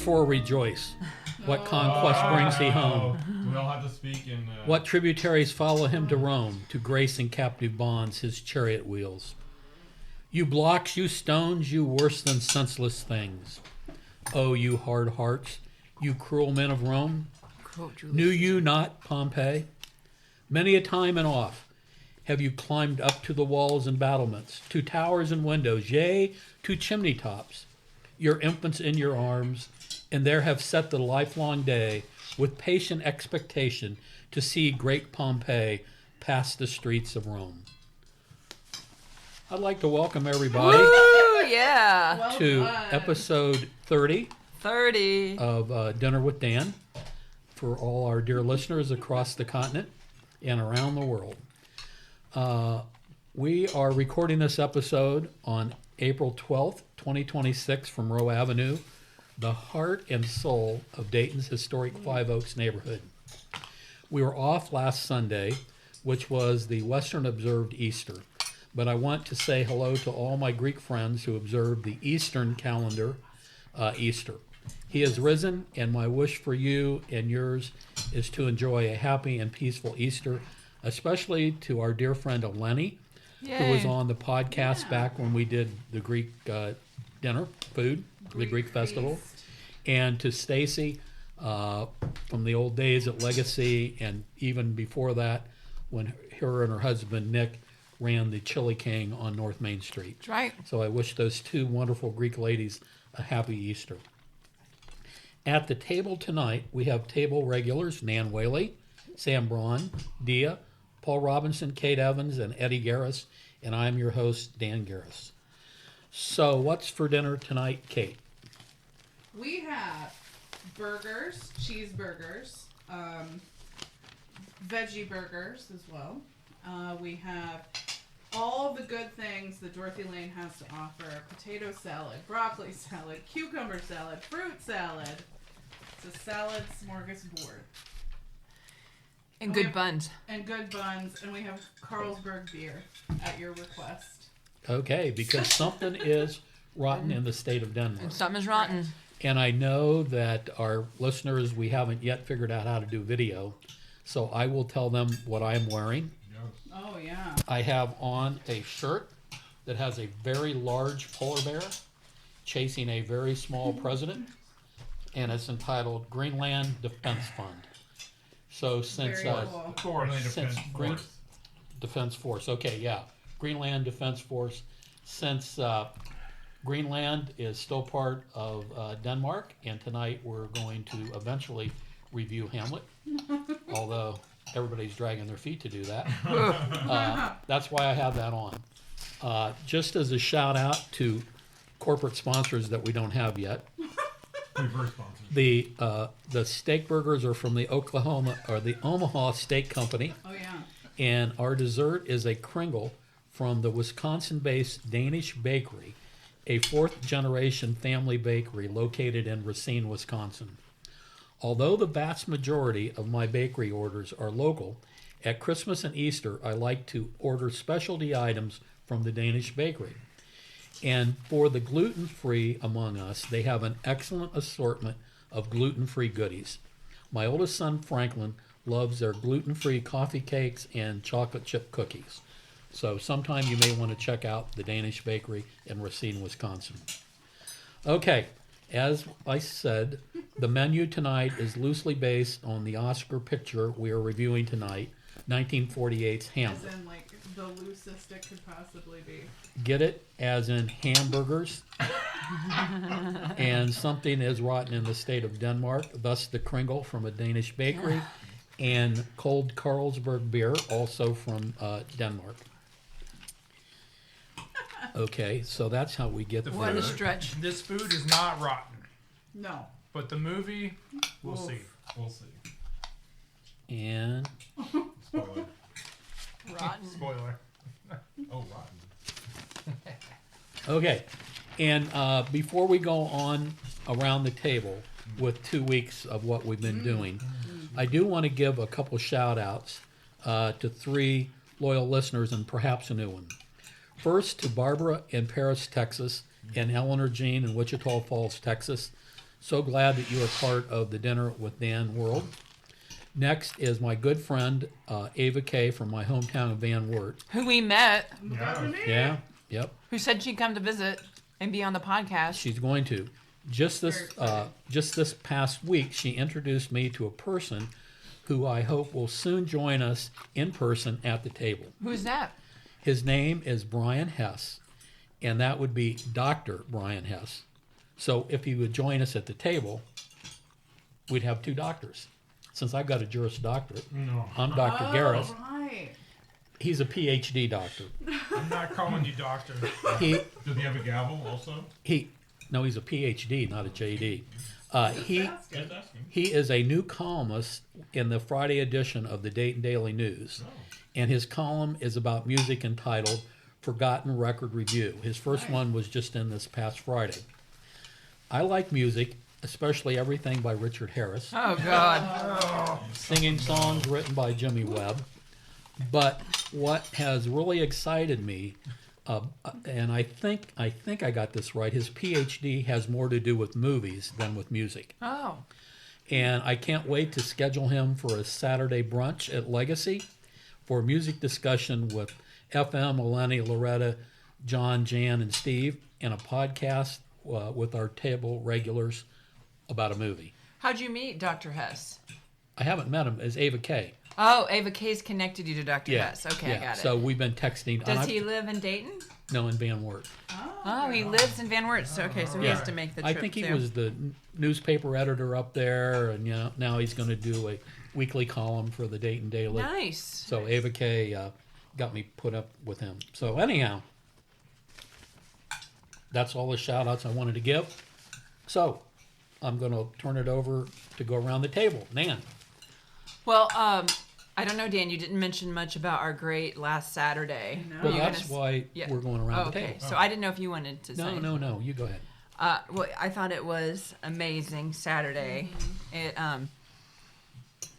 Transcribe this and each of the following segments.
Therefore rejoice. What conquest brings he home? We all have to speak in... What tributaries follow him to Rome, to grace in captive bonds his chariot wheels? You blocks, you stones, you worse than senseless things. Oh, you hard hearts, you cruel men of Rome. Knew you not Pompey? Many a time and oft have you climbed up to the walls and battlements, to towers and windows, yea, to chimney tops, your infants in your arms, and there have set the lifelong day with patient expectation to see great Pompey pass the streets of Rome. I'd like to welcome everybody Yeah. to episode 30 of Dinner with Dan for all our dear listeners across the continent and around the world. We are recording this episode on April 12th, 2026 from Rowe Avenue, the heart and soul of Dayton's historic Five Oaks neighborhood. We were off last Sunday, which was the Western observed Easter, but I want to say hello to all my Greek friends who observed the Eastern calendar Easter. He is risen, and my wish for you and yours is to enjoy a happy and peaceful Easter, especially to our dear friend Eleni, who was on the podcast back when we did the Greek dinner, food, the Greek festival, and to Stacy from the old days at Legacy, and even before that, when her and her husband Nick ran the Chili King on North Main Street. That's right. So I wish those two wonderful Greek ladies a happy Easter. At the table tonight, we have table regulars Nan Whaley, Sam Braun, Diya, Paul Robinson, Kate Evans, and Eddie Garris, and I'm your host, Dan Garris. So what's for dinner tonight, Kate? We have burgers, cheeseburgers, veggie burgers as well. We have all the good things that Dorothy Lane has to offer. Potato salad, broccoli salad, cucumber salad, fruit salad. It's a salad smorgasbord. And good buns. And good buns. And we have Carlsberg beer at your request. Okay, because something is rotten in the state of Denmark. And something's rotten. And I know that our listeners, we haven't yet figured out how to do video, so I will tell them what I'm wearing. Oh, yeah. I have on a shirt that has a very large polar bear chasing a very small president, and it's entitled Greenland Defense Fund. So since Defense Force, okay, yeah, Greenland Defense Force. Since Greenland is still part of Denmark, and tonight we're going to eventually review Hamlet, although everybody's dragging their feet to do that. That's why I have that on. Just as a shout out to corporate sponsors that we don't have yet. Reverse sponsors. The steak burgers are from the Omaha Steak Company. Oh, yeah. And our dessert is a Kringle from the Wisconsin-based Danish Bakery, a fourth-generation family bakery located in Racine, Wisconsin. Although the vast majority of my bakery orders are local, at Christmas and Easter I like to order specialty items from the Danish Bakery. And for the gluten-free among us, they have an excellent assortment of gluten-free goodies. My oldest son, Franklin, loves their gluten-free coffee cakes and chocolate chip cookies. So sometime you may want to check out the Danish Bakery in Racine, Wisconsin. Okay, as I said, the menu tonight is loosely based on the Oscar picture we are reviewing tonight, 1948's Hamlet. As in, like, the loosest it could possibly be. Get it? As in hamburgers. And something is rotten in the state of Denmark, thus the Kringle from a Danish bakery, and cold Carlsberg beer, also from Denmark. Okay, so that's how we get What a stretch. This food is not rotten, No. but the movie, we'll see. We'll see. And Spoiler. Rotten. Spoiler. Oh, rotten. okay, and before we go on around the table with 2 weeks of what we've been doing, I do want to give a couple shout outs to 3 loyal listeners and perhaps a new one. First, to Barbara in Paris, Texas, and Eleanor Jean in Wichita Falls, Texas. So glad that you are part of the Dinner with Dan world. Next is my good friend Ava Kay from my hometown of Van Wert. Who we met, Yeah. Yeah, yep. who said she'd come to visit and be on the podcast. She's going to. Just this past week, she introduced me to a person who I hope will soon join us in person at the table. Who's that? His name is Brian Hess, and that would be Dr. Brian Hess. So if he would join us at the table, we'd have 2 doctors. Since I've got a Juris Doctorate, No. I'm Dr. Garris. Right. He's a PhD doctor. I'm not calling you doctor. He Does he have a gavel also? No, he's a PhD, not a JD. He That's good. Just asking. He is a new columnist in the Friday edition of the Dayton Daily News, Oh. and his column is about music entitled Forgotten Record Review. His first one was just in this past Friday. I like music, especially everything by Richard Harris, Oh God. singing songs written by Jimmy Webb. But what has really excited me, and I think I got this right, his PhD has more to do with movies than with music. Oh. And I can't wait to schedule him for a Saturday brunch at Legacy for music discussion with FM, Eleni, Loretta, John, Jan, and Steve, and a podcast with our table regulars about a movie. How'd you meet Dr. Hess? I haven't met him as Ava Kay. Oh, Ava Kay's connected you to Dr. Hess. Okay, I got it. So we've been texting. Does he live in Dayton? No, in Van Wert. Oh, he lives in Van Wert. So, okay, so he Yeah. has to make the I trip think he too. was the newspaper editor up there, and now he's going to do a weekly column for the Dayton Daily. Nice. So Ava Kay got me put up with him. So anyhow, that's all the shout outs I wanted to give. So I'm going to turn it over to go around the table. Nan. Well, I don't know, Dan. You didn't mention much about our great last Saturday. No. Well, You that's gonna s- why yeah. we're going around Oh, the okay, table. so I didn't know if you wanted to say. No. You go ahead. Well, I thought it was amazing Saturday. It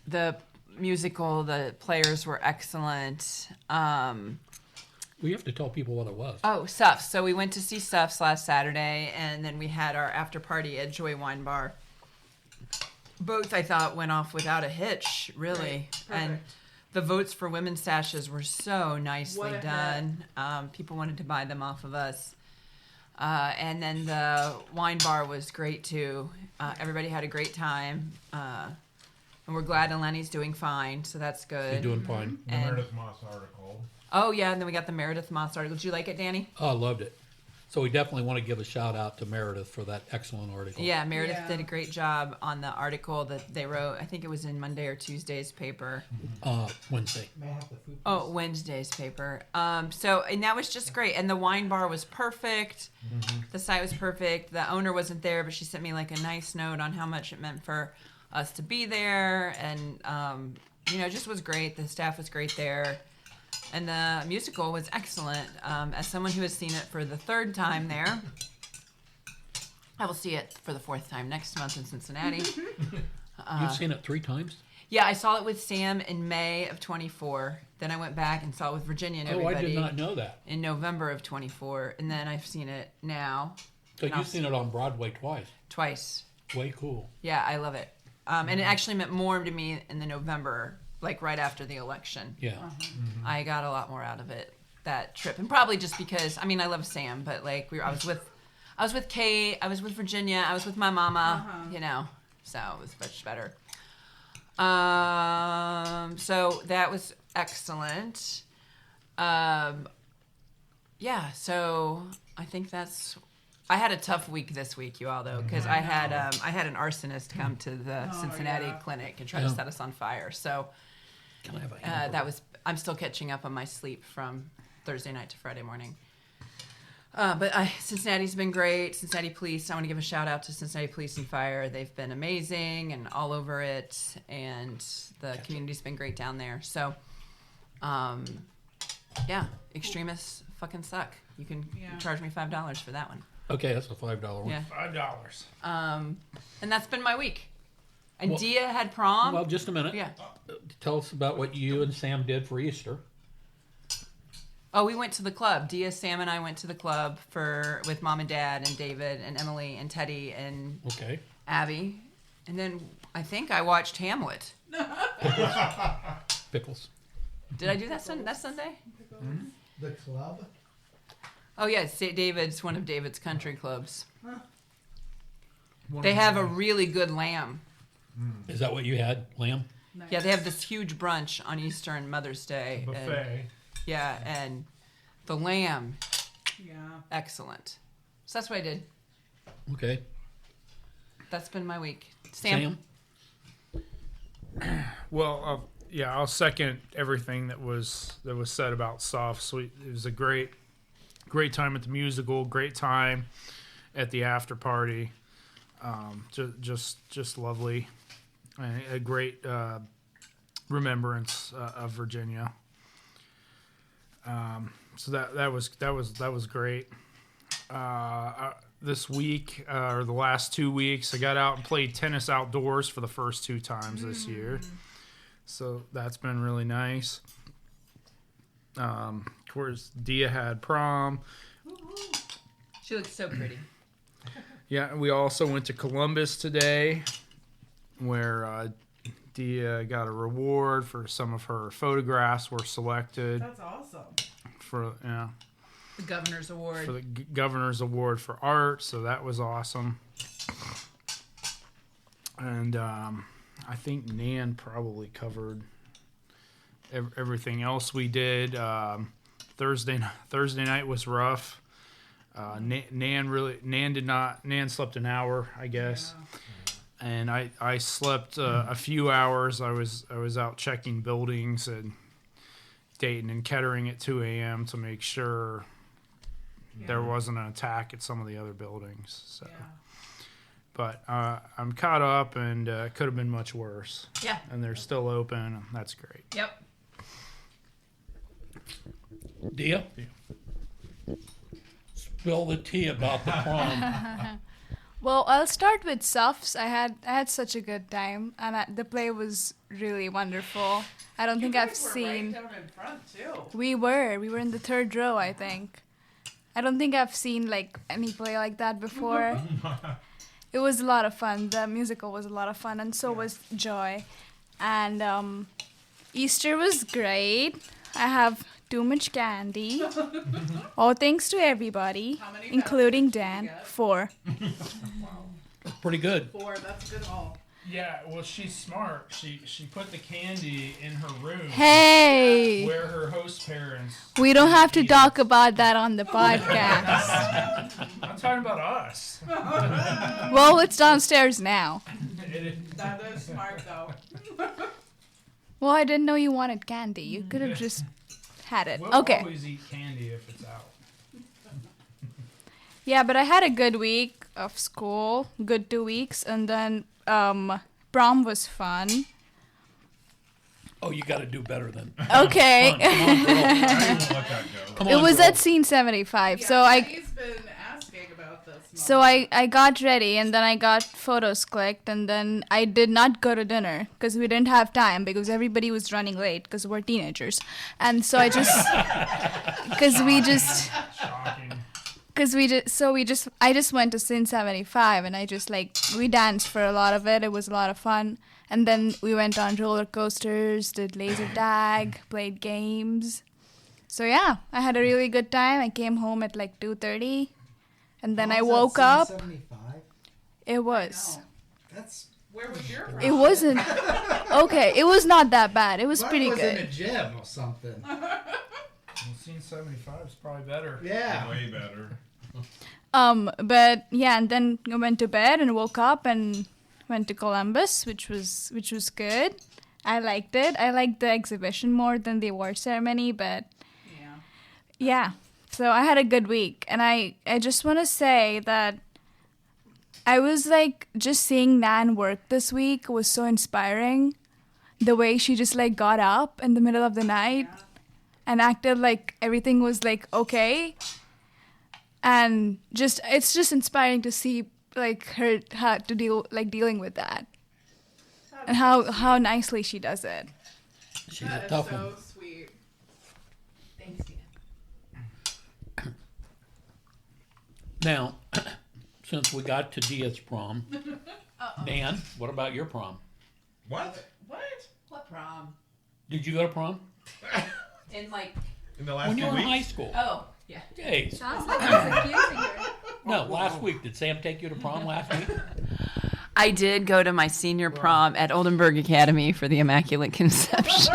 the musical, the players were excellent. We have to tell people what it was. Oh, Suffs. So we went to see Suffs last Saturday, and then we had our after party at Joy Wine Bar. Both, I thought, went off without a hitch, really. Right. And Perfect. the votes for women's sashes were so nicely What a done. People wanted to buy them off of us. And then the wine bar was great, too. Everybody had a great time. And we're glad Eleni's doing fine, so that's good. You're doing fine. The And- Meredith Moss article. Oh, yeah, and then we got the Meredith Moss article. Did you like it, Danny? Oh, I loved it. So we definitely want to give a shout out to Meredith for that excellent article. Yeah, Meredith Yeah. did a great job on the article that they wrote. I think it was in Monday or Tuesday's paper. Wednesday. Oh, Wednesday's paper. So, and that was just great. And the wine bar was perfect. The site was perfect. The owner wasn't there, but she sent me like a nice note on how much it meant for us to be there. And, it just was great. The staff was great there. And the musical was excellent. As someone who has seen it for the 3rd time there, I will see it for the 4th time next month in Cincinnati. You've seen it 3 times? Yeah, I saw it with Sam in May of 24. Then I went back and saw it with Virginia and Oh, everybody I did not know that. in November of 24. And then I've seen it now So And I'll you've seen it on Broadway twice. twice. Way cool. Yeah, I love it. And it actually meant more to me in the November, like right after the election. Yeah. I got a lot more out of it that trip, and probably just because I love Sam, but like I was with Kate, I was with Virginia, I was with my mama, so it was much better. So that was excellent. Yeah, so I think I had a tough week this week, you all, though, because I had an arsonist come to the Cincinnati yeah. clinic and try to set us on fire. So Can I have a hamburger? I'm still catching up on my sleep from Thursday night to Friday morning. But Cincinnati's been great. Cincinnati Police, I want to give a shout out to Cincinnati Police and Fire. They've been amazing and all over it, and the community's been great down there. So, yeah, extremists fucking suck. You can charge me $5 for that one. Okay, that's a $5 one. Yeah. $5. And that's been my week. And Well- Diya had prom. Well, just a minute. Yeah. Tell us about what you and Sam did for Easter. Oh, we went to the club. Diya, Sam, and I went to the club with Mom and Dad and David and Emily and Teddy and Okay. Abby. And then I think I watched Hamlet. Pickles. Did I do that Sunday? The club? Oh, yeah, it's one of David's country clubs. One They of have a mine. really good lamb. Is that what you had, lamb? Nice. Yeah, they have this huge brunch on Easter and Mother's Day. And, buffet. yeah, and the lamb, Yeah. excellent. So that's what I did. Okay. That's been my week. Sam? Well, yeah, I'll second everything that was said about Soft Sweet. It was a great time at the musical, great time at the after party. Just lovely, a great remembrance of Virginia. So that was great. This week or the last 2 weeks, I got out and played tennis outdoors for the first 2 times this year. So that's been really nice. Of course, Diya had prom. She looks so pretty. Yeah, we also went to Columbus today, where Diya got a reward for some of her photographs were selected That's awesome. for The Governor's Award. for the Governor's Award for Art. So that was awesome. And I think Nan probably covered everything else we did. Thursday night was rough. Nan slept an hour, I guess, and I slept a few hours. I was out checking buildings in Dayton and Kettering at 2 a.m. to make sure there wasn't an attack at some of the other buildings. So, Yeah. but I'm caught up, and it could have been much worse. Yeah. And they're still open, and that's great. Yep. Diya? Spill the tea about the prom. Well, I'll start with Suffs. I had such a good time, and the play was really wonderful. I don't think I've seen. Right down in front too. We were in the 3rd row, I think. I don't think I've seen like any play like that before. It was a lot of fun. The musical was a lot of fun, and so was Joy. And Easter was great. I have too much candy. Oh, thanks to everybody, How many including baskets did you Dan. get? 4. Pretty good. 4. That's a good haul. Yeah, well, she's smart. She put the candy in her room Hey, where her host parents. we don't have to talk about that on the podcast. I'm talking about us. Well, it's downstairs now. That is smart though. Well, I didn't know you wanted candy. You could have just had it. We'll Okay. always eat candy if it's out. Yeah, but I had a good week of school, good 2 weeks, and then prom was fun. Oh, you got to do better than. Okay. Come on, girl. I won't let that go. Come It on, was girl. at scene 75. Yeah, So I He's been asking about this. So I got ready, and then I got photos clicked, and then I did not go to dinner because we didn't have time because everybody was running late because we're teenagers. And so I just I just went to Sin 75, and I just we danced for a lot of it. It was a lot of fun. And then we went on roller coasters, did laser tag, played games. So yeah, I had a really good time. I came home at 2:30. And then I woke up. 75? It was. That's. Where was your It wasn't. Okay, it was not that bad. It was Mine pretty was in a good. gym or something. Scene 75 is probably better. Yeah. Way better. But yeah, and then I went to bed and woke up and went to Columbus, which was good. I liked it. I liked the exhibition more than the award ceremony, but Yeah. yeah. So I had a good week, and I just want to say that I was just seeing Nan work this week was so inspiring. The way she just got up in the middle of the night and acted like everything was okay, and it's just inspiring to see her how to dealing with that, and how nicely she does it. She's That a is tough so one. sweet. Thanks, Tina. Now, since we got to Diya's prom, Dan, what about your prom? What? What prom? Did you go to prom? In like, In the last When you few were in high weeks? school. oh, yeah. Jeez. Sounds like he's accusing her. No, last week. Did Sam take you to prom last week? I did go to my senior prom at Oldenburg Academy for the Immaculate Conception.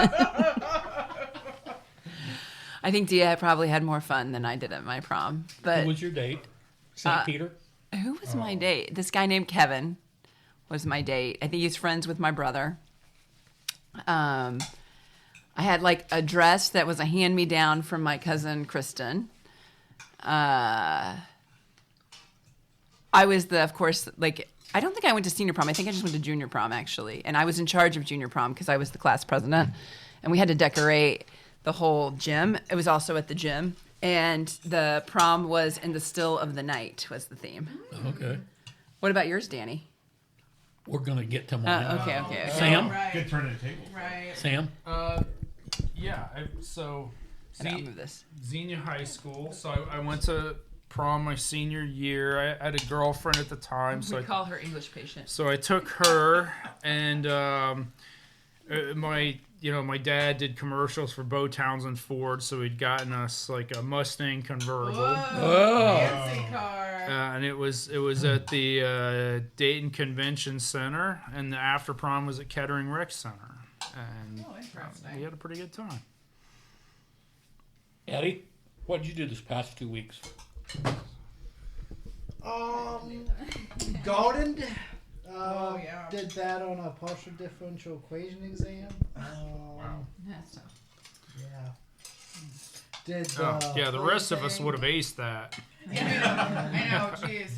I think Diya probably had more fun than I did at my prom. But Who was your date? St. Peter? who was my date? This guy named Kevin was my date. I think he's friends with my brother. I had like a dress that was a hand-me-down from my cousin Kristen. I was of course, like, I don't think I went to senior prom. I think I just went to junior prom, actually. And I was in charge of junior prom because I was the class president. And we had to decorate the whole gym. It was also at the gym. And the prom was in the still of the night was the theme. Okay. What about yours, Danny? We're going to get to mine. Okay. Sam? Right. Good turn at the table. Right. Sam? Yeah. So I gotta move this. Xenia High School. So I went to prom my senior year. I had a girlfriend at the time, so We call her English patient. I took her, and my dad did commercials for Bo Townsend Ford, so he'd gotten us like a Mustang convertible. Oh. Fancy car. And it was at the Dayton Convention Center, and the after prom was at Kettering Rec Center, and Interesting. we had a pretty good time. Eddie, what did you do this past 2 weeks? Gardened. Oh, yeah. Did that on a partial differential equation exam. That's tough. Yeah. Did. The rest of us would have aced that. Yeah, I know. Jeez.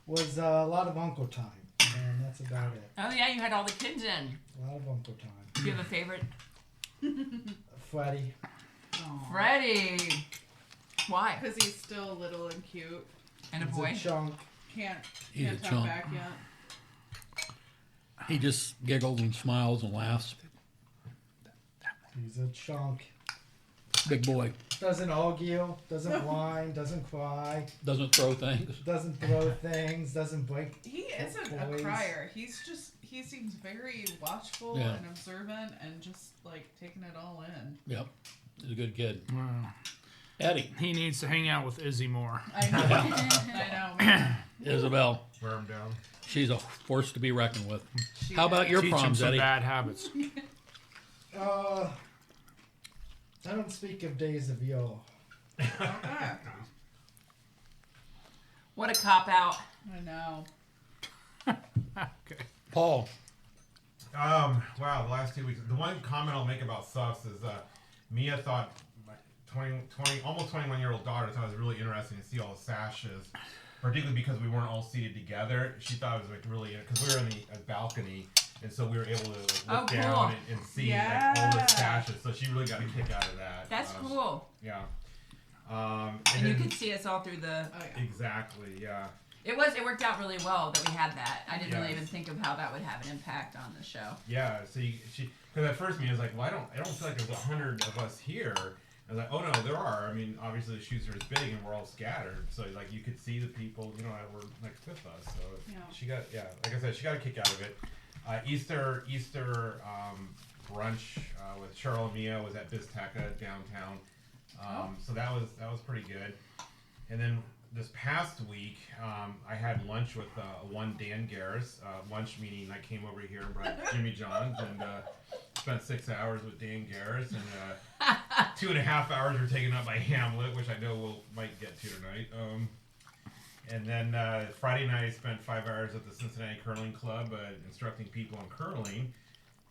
Was a lot of uncle time, and that's about it. Oh yeah, you had all the kids in. A lot of uncle time. Do you have a favorite? Freddie. Freddie. Why? Because he's still little and cute. And a He's boy. a chunk. Can't He's a talk chump. back yet. He just giggles and smiles and laughs. He's a chunk. Big boy. Doesn't argue. Doesn't whine. Doesn't cry. Doesn't throw things. Doesn't throw things. Doesn't break. He isn't a Boys. crier. He seems very watchful Yeah. and observant and just like taking it all in. Yep. He's a good kid. Wow. Eddie. He needs to hang out with Izzy more. I know. I know. Man. Isabel. Wear him down. She's a force to be reckoned with. She How about is. your Teach him proms, some Eddie? bad habits. I don't speak of days of yore. Okay. What a cop out. I know. Okay. Paul. Wow, the last 2 weeks. The one comment I'll make about Suffs is Mia thought my 20, almost 21-year-old daughter thought it was really interesting to see all the sashes, particularly because we weren't all seated together. She thought it was like really, because we were in the balcony, and so we were able to like, look Oh, down cool. and see like, all the Yeah. sashes. So she really got a kick out of that. That's cool. Yeah. And And you then, could see us all through the. Oh yeah. exactly, yeah. It worked out really well that we had that. I didn't really Yes. even think of how that would have an impact on the show. Yeah, so because at first me was like, well, I don't feel like there's 100 of us here. I was like, oh no, there are. I mean, obviously the shoots are as big and we're all scattered, so like you could see the people, that were like with us. So Yeah. she got, like I said, she got a kick out of it. Easter brunch with Cheryl and Mia was at Bizteca downtown. So that was pretty good. And then this past week, I had lunch with one Dan Garris. Lunch meaning I came over here and brought Jimmy John's and spent 6 hours with Dan Garris, and 2.5 hours were taken up by Hamlet, which I know might get to tonight. And then Friday night I spent 5 hours at the Cincinnati Curling Club instructing people on curling.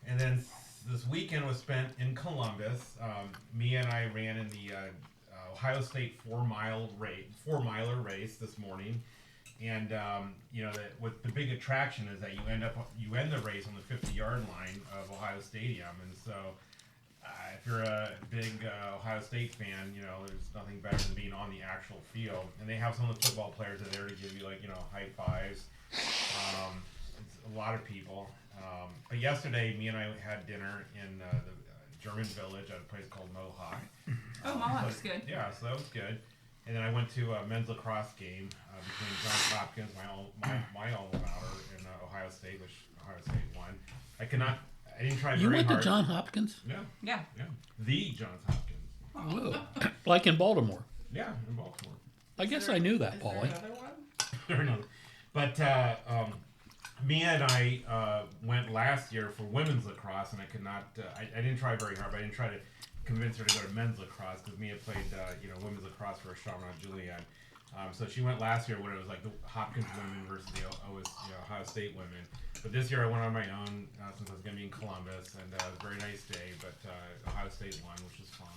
And then this weekend was spent in Columbus. Mia and I ran in the Ohio State 4-miler race this morning, and what the big attraction is that you end the race on the 50-yard line of Ohio Stadium, and so if you're a big Ohio State fan, there's nothing better than being on the actual field, and they have some of the football players that are there to give you high fives. It's a lot of people. But yesterday, me and I had dinner in the German Village at a place called Mohawk. Oh, Mohawk's good. Yeah, so that was good. And then I went to a men's lacrosse game between Johns Hopkins, my alma mater, and Ohio State, which Ohio State won. I didn't try very hard. You went to Johns Hopkins? Yeah. The Johns Hopkins. Whoa. Like in Baltimore. Yeah, in Baltimore. I guess I knew that, Is Paulie. there another one? There are another. But Mia and I went last year for women's lacrosse, and I could not. I didn't try very hard, but I didn't try to convince her to go to men's lacrosse because Mia played women's lacrosse for Chaminade Julienne. So she went last year when it was like the Hopkins women versus the Ohio State women. But this year I went on my own since I was going to be in Columbus, and it was a very nice day. But Ohio State won, which was fine.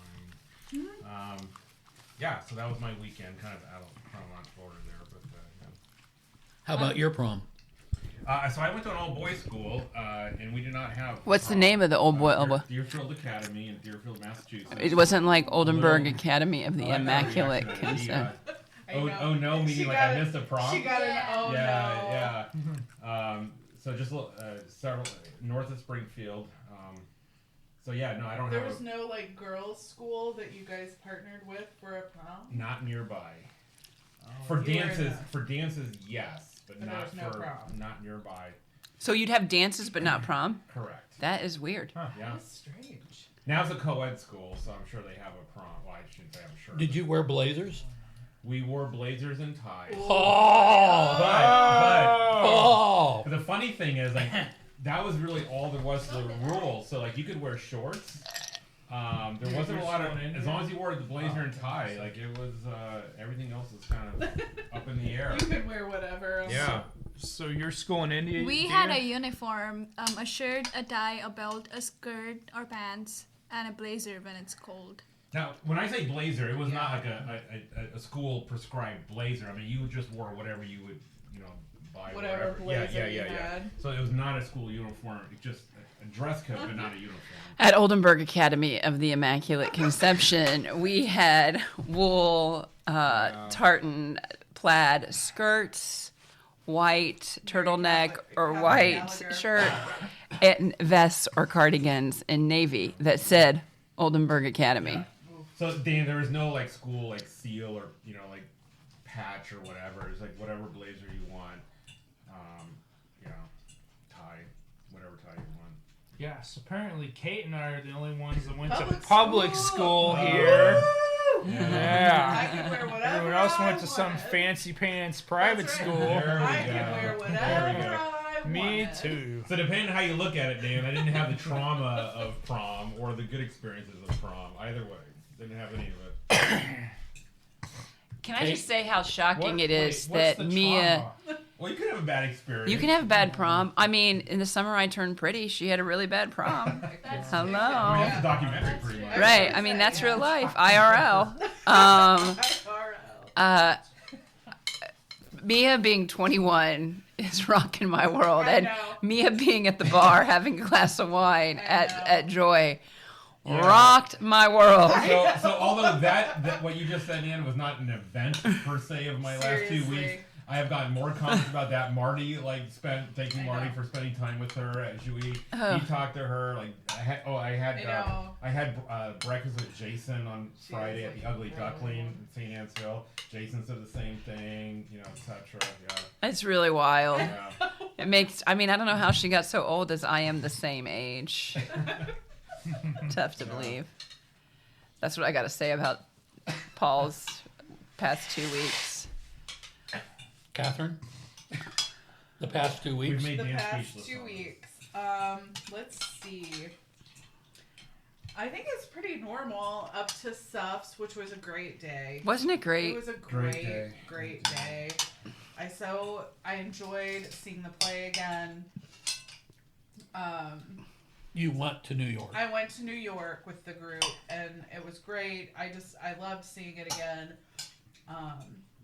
So that was my weekend, kind of out of Florida there. But How about your prom? so I went to an all-boys school, and we did not have. What's the name of the old boy? Deerfield Academy in Deerfield, Massachusetts. It wasn't like Oldenburg Little- Academy of the I like that Immaculate reaction. Conception. I know. Oh no, meaning She like got I it. missed a prom. She got an oh no. Yeah. So just several north of Springfield. I don't There have was no like girls' school that you guys partnered with for a prom. not nearby. Oh, For you were in dances, yes, but But there not was no for prom. not nearby. So you'd have dances but not prom? Correct. That is weird. Yeah. That's strange. Now it's a co-ed school, so I'm sure they have a prom. Well, I shouldn't say I'm sure. Did you wear blazers? We wore blazers and ties. Oh! But the funny thing is, like, that was really all there was to the rule. So, like, you could wear shorts. There wasn't a lot of, as long as you wore the blazer and tie, like, it was, everything else was kind of up in the air. You could wear whatever. Yeah. So your school in India? We had a uniform, a shirt, a tie, a belt, a skirt or pants, and a blazer when it's cold. Now, when I say blazer, it was not like a school prescribed blazer. I mean, you just wore whatever you would, buy. Whatever blazer you had. So it was not a school uniform. It's just a dress code, but not a uniform. At Oldenburg Academy of the Immaculate Conception, we had wool, tartan, plaid skirts, white turtleneck or white shirt, and vests or cardigans in navy that said Oldenburg Academy. Yeah. So, Dan, there was no like school like seal or like patch or whatever. It's like whatever blazer you want. Tie, whatever tie you want. Yes, apparently Kate and I are the only ones that went Public to public school. school here. I Yeah. can wear whatever. Everyone else I went to some wanted. fancy pants private That's right. school. There we I go. can wear There we whatever go. I Me wanted. too. So depending on how you look at it, Dan, I didn't have the trauma of prom or the good experiences of prom. Either way, didn't have any of it. Can I just say how shocking it is what's that the Mia... trauma? Well, you could have a bad experience. You can have a bad prom. I mean, in the summer I turned pretty. She had a really bad prom. That's I mean, Hello. that's a documentary, pretty much. Right. I mean, that's real life. IRL. Mia being 21 is rocking my world. I And know. Mia being at the bar having a glass of wine I at Joy Yeah. rocked my world. So although that what you just said, Ian, was not an event per se of my last 2 Seriously. weeks, I have gotten more comments about that. Marty taking I Marty know. for spending time with her at Jouy. Oh. He talked to her like I had know. breakfast with Jason on She Friday is, at the like, Ugly incredible. Duckling in St. Ansville. Jason said the same thing, etc. It's really wild. Yeah. It makes, I mean, I don't know how she got so old as I am the same age. Tough to believe. That's what I got to say about Paul's past 2 weeks. Catherine? The past 2 We've weeks? made The Dan past speechless. 2 on this. weeks. Let's see. I think it's pretty normal up to Suffs, which was a great day. Wasn't it It great? was a Great great day. day. I enjoyed seeing the play again. You went to New York. I went to New York with the group and it was great. I loved seeing it again.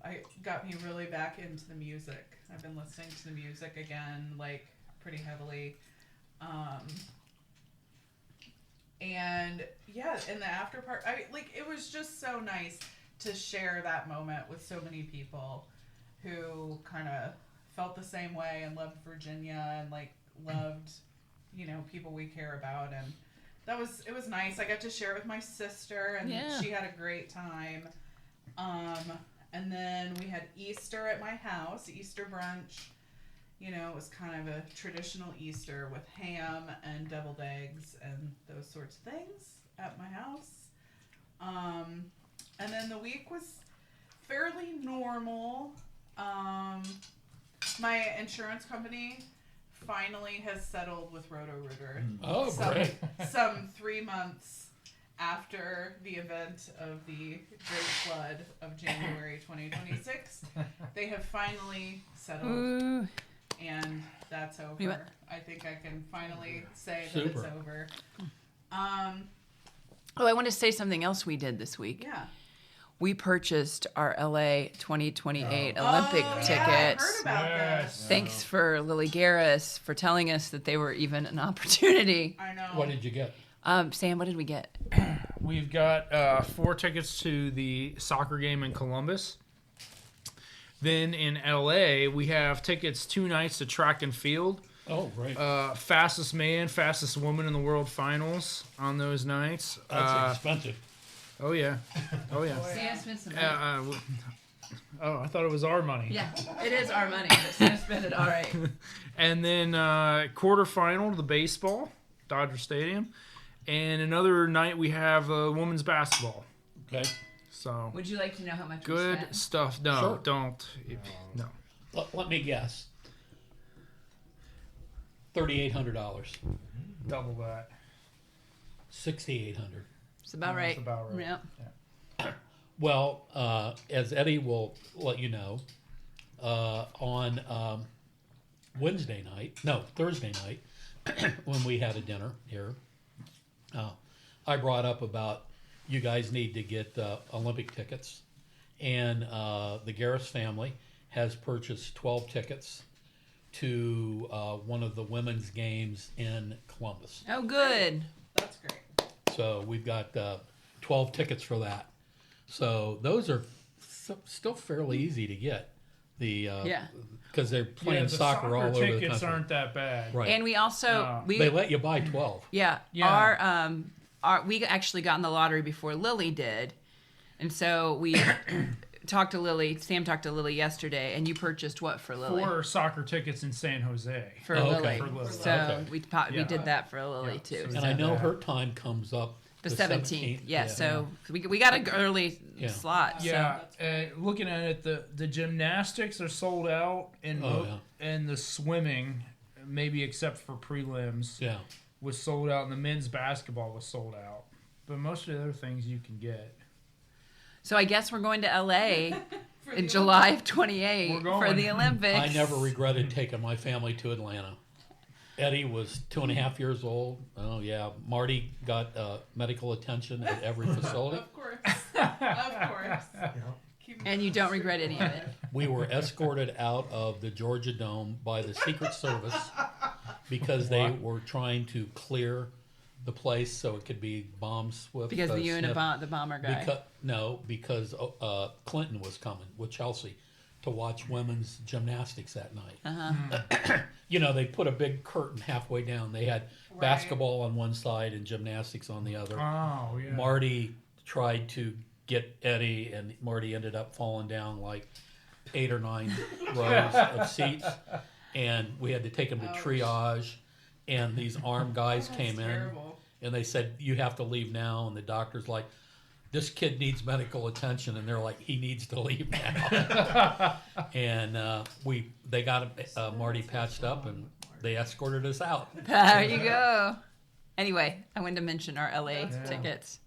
I got me really back into the music. I've been listening to the music again, like pretty heavily. And yeah, in the after part, it was just so nice to share that moment with so many people who kind of felt the same way and loved Virginia and loved, people we care about. And it was nice. I got to share it with my sister and Yeah. she had a great time. And then we had Easter at my house, Easter brunch. You know, it was kind of a traditional Easter with ham and deviled eggs and those sorts of things at my house. And then the week was fairly normal. My insurance company finally has settled with Roto-Rooter. Oh, great. Some 3 months after the event of the Great Flood of January 2026, they have finally settled. Ooh. And that's over. You went- I think I can finally say Super. that it's over. Oh, I want to say something else we did this week. Yeah. We purchased our LA 2028 Olympic Oh, tickets. Yeah, I heard about this. Thanks for Lily Garris for telling us that they were even an opportunity. I know. What did you get? Sam, what did we get? We've got 4 tickets to the soccer game in Columbus. Then in LA, we have tickets 2 nights to track and field. Oh, great. Fastest man, fastest woman in the world finals on those nights. That's expensive. Oh yeah, oh yeah. Sam spent some I thought it was our money. Yeah, it is our money, but Sam spent it all right. And then quarterfinal, the baseball, Dodger Stadium, and another night we have women's basketball. Okay. So would you like to know how much we good spent? stuff. No, Sure. don't. No. Let me guess. $3,800. Double that. $6,800. It's about right. That's about right. Yeah. Well, as Eddie will let you know, on Thursday night, when we had a dinner here, I brought up about you guys need to get Olympic tickets, and the Garris family has purchased 12 tickets to one of the women's games in Columbus. Oh, good. That's great. So we've got 12 tickets for that. So those are still fairly easy to get. Because they're playing the soccer all over the tickets country. aren't that bad. Right. And we also They let you buy 12. Yeah. Yeah. We actually got in the lottery before Lily did. And so we talked to Lily. Sam talked to Lily yesterday, and you purchased what for Lily? 4 soccer tickets in San Jose. For Oh, Lily. okay. For Lily. So Okay. we Yeah. did that for Lily too. so And I know her time comes up The 17th. Yeah, Yeah. so we got an early Yeah. slot. Yeah, looking at it, the gymnastics are sold out, and and the swimming, maybe except for prelims, Yeah. was sold out, and the men's basketball was sold out. But most of the other things you can get. So I guess we're going to LA For in the July of 28 We're for going. the Olympics. I never regretted taking my family to Atlanta. Eddie was 2.5 years old. Oh, yeah. Marty got medical attention at every facility. Of course. Of course. Keep And you don't regret any of it. We were escorted out of the Georgia Dome by the Secret Service because they were trying to clear the place so it could be bomb swift. Because the bomber guy. Because Clinton was coming with Chelsea to watch women's gymnastics that night. Uh-huh. They put a big curtain halfway down. They had basketball on one side and gymnastics on the other. Oh, yeah. Marty tried to get Eddie, and Marty ended up falling down like 8 or 9 rows of seats. And we had to take him to triage. And these armed guys came in. terrible. And they said, you have to leave now. And the doctor's like, this kid needs medical attention. And they're like, he needs to leave now. And they got Marty patched up, and they escorted us out. There you go. Anyway, I wanted to mention our LA tickets.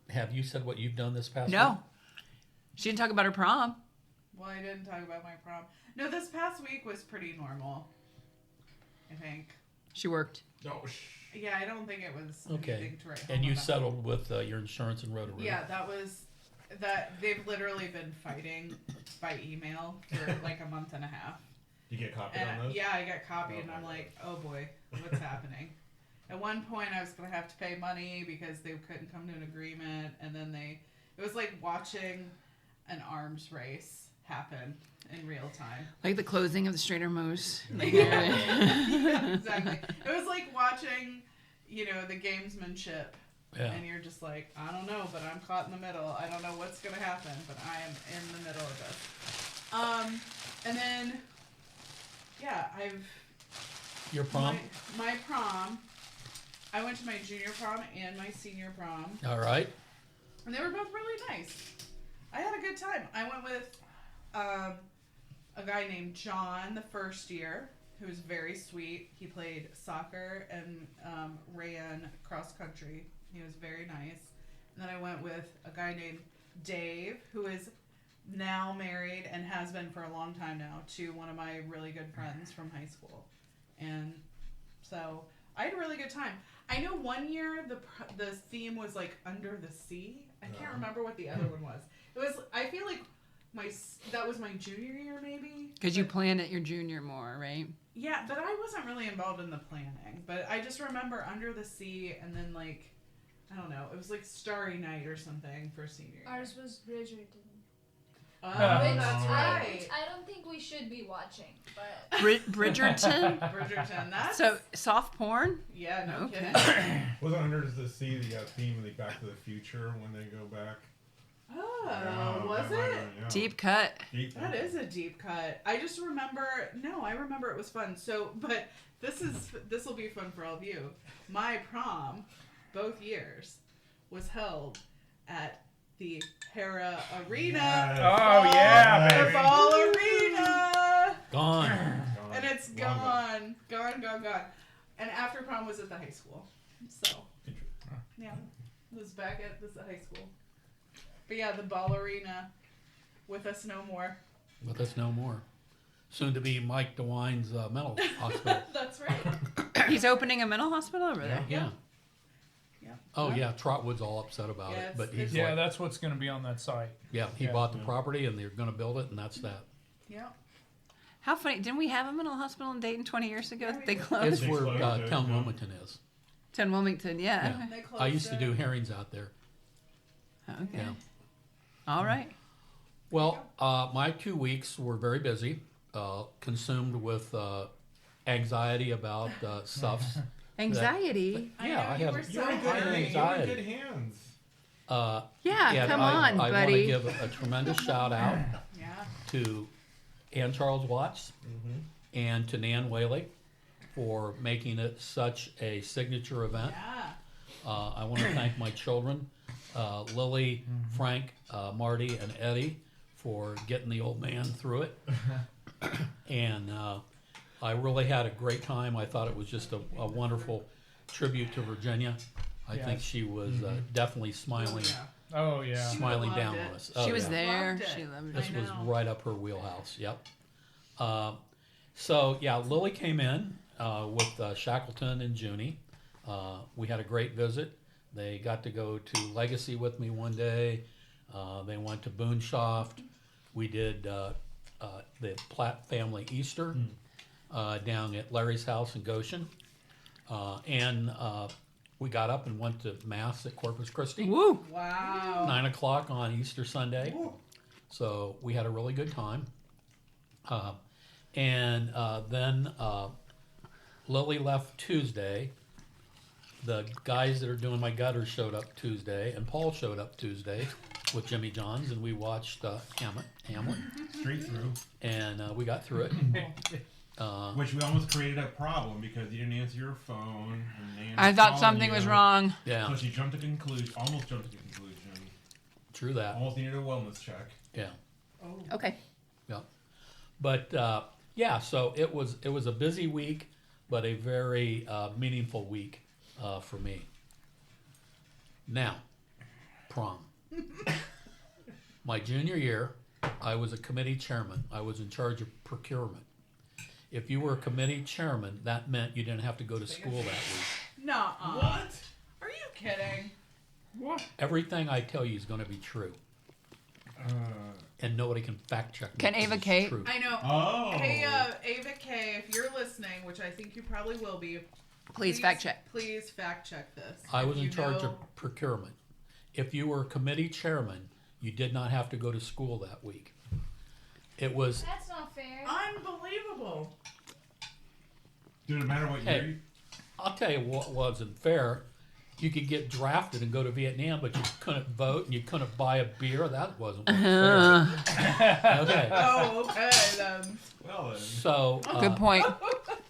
Have you said what you've done this past No. week? She didn't talk about her prom. Well, I didn't talk about my prom. No, this past week was pretty normal. I think. She worked. Yeah, I don't think it was Okay. anything to write home And you about. settled with your insurance and Roto-Rooter. Yeah, that they've literally been fighting by email for like a month and a half. You get copied And on those? yeah, I got copied, and I'm like, oh boy, what's happening? At one point, I was gonna have to pay money because they couldn't come to an agreement, and then it was like watching an arms race happen in real time. Like the closing of the Strainer Moose. Yeah, exactly. It was like watching, the gamesmanship Yeah. And you're just like, I don't know, but I'm caught in the middle. I don't know what's gonna happen, but I am in the middle of this. And then, yeah, Your prom? my prom. I went to my junior prom and my senior prom, All right. and they were both really nice. I had a good time. I went with a guy named John the first year, who was very sweet. He played soccer and ran cross country. He was very nice. And then I went with a guy named Dave, who is now married and has been for a long time now to one of my really good friends from high school. And so I had a really good time. I know one year the theme was like under the sea. I can't remember what the other one was. It was, I feel like that was my junior year maybe. Because you planned it your junior more, right? Yeah, but I wasn't really involved in the planning. But I just remember under the sea, and then like, I don't know, it was like Starry Night or something for senior year. Ours was Bridgerton. Oh, Which that's right. I don't think we should be watching, but Bridgerton? Bridgerton. That's So, soft porn? yeah, no Okay. kidding. Wasn't Under the Sea the theme of the Back to the Future when they go back? Oh, was that might it? have- yeah. Deep cut. Deep. That is a deep cut. I just remember. No, I remember it was fun. So, but this will be fun for all of you. My prom, both years, was held at the Hera Arena. Yes. Oh, yeah, The baby. Ball Arena. Gone. And it's Long gone. And after prom was at the high school. So, yeah, it was back at the high school. But yeah, the Ball Arena, with us no more. With us no more. Soon to be Mike DeWine's mental hospital. That's right. He's opening a mental hospital over there. Yeah. Yeah. Oh, yeah. Trotwood's all upset about Yeah, it. But it's- he's Yeah, like, that's what's going to be on that site. yeah, he Yeah. bought the property and they're going to build it, and that's that. Yeah. How funny. Didn't we have a mental hospital in Dayton 20 years ago? Yeah, we They did. closed. It's They where closed it, Town yeah. Wilmington is. 10 Wilmington, yeah. Yeah. They closed I used to it. do herrings out there. Okay. Yeah. All right. Well, my 2 weeks were very busy, consumed with anxiety about stuffs. Anxiety? I Yeah, know, I you have- were You're so in good, I had happy. you're in anxiety. good hands. Yeah, and come I on, want to buddy. give a tremendous shout out Yeah. to Ann Charles Watts and to Nan Whaley for making it such a signature event. Yeah. I want to thank my children, Lily, Frank, Marty, and Eddie, for getting the old man through it. And I really had a great time. I thought it was just a wonderful tribute to Virginia. I think Yes. she was definitely smiling, Oh, yeah. She smiling loved down it. on us. She was yeah. there. Loved it. She loved This it. I was know. right up her wheelhouse. Yep. So yeah, Lily came in with Shackleton and Junie. We had a great visit. They got to go to Legacy with me one day. They went to Boonshoft. We did the Platt family Easter down at Larry's house in Goshen, and we got up and went to Mass at Corpus Christi. Woo! Wow. 9 o'clock on Easter Sunday. So we had a really good time. And then Lily left Tuesday. The guys that are doing my gutters showed up Tuesday, and Paul showed up Tuesday with Jimmy Johns, and we watched Hamlet, Straight through. and we got through it. Which we almost created a problem because you didn't answer your phone. And Nan I thought called something you. was wrong. Yeah, So she jumped to conclusion. Almost jumped to conclusion. true that. Almost needed a wellness check. Yeah, Okay. yeah. But yeah, so it was a busy week, but a very meaningful week for me. Now, prom. My junior year, I was a committee chairman. I was in charge of procurement. If you were a committee chairman, that meant you didn't have to go to school that week. Nuh-uh. What? Are you kidding? What? Everything I tell you is going to be true, and nobody can fact check me. Can because Ava it's Kate? true. I know. Oh. Hey, Ava K, if you're listening, which I think you probably will be, Please fact check. Please fact check this. I If was in you charge know- of procurement. If you were a committee chairman, you did not have to go to school that week. It was that's not fair. Unbelievable. Did it matter what Hey. year? I'll tell you what wasn't fair. you could get drafted and go to Vietnam, but you couldn't vote and you couldn't buy a beer. That wasn't fair. Okay. Oh, okay then. Well, then. So Good point.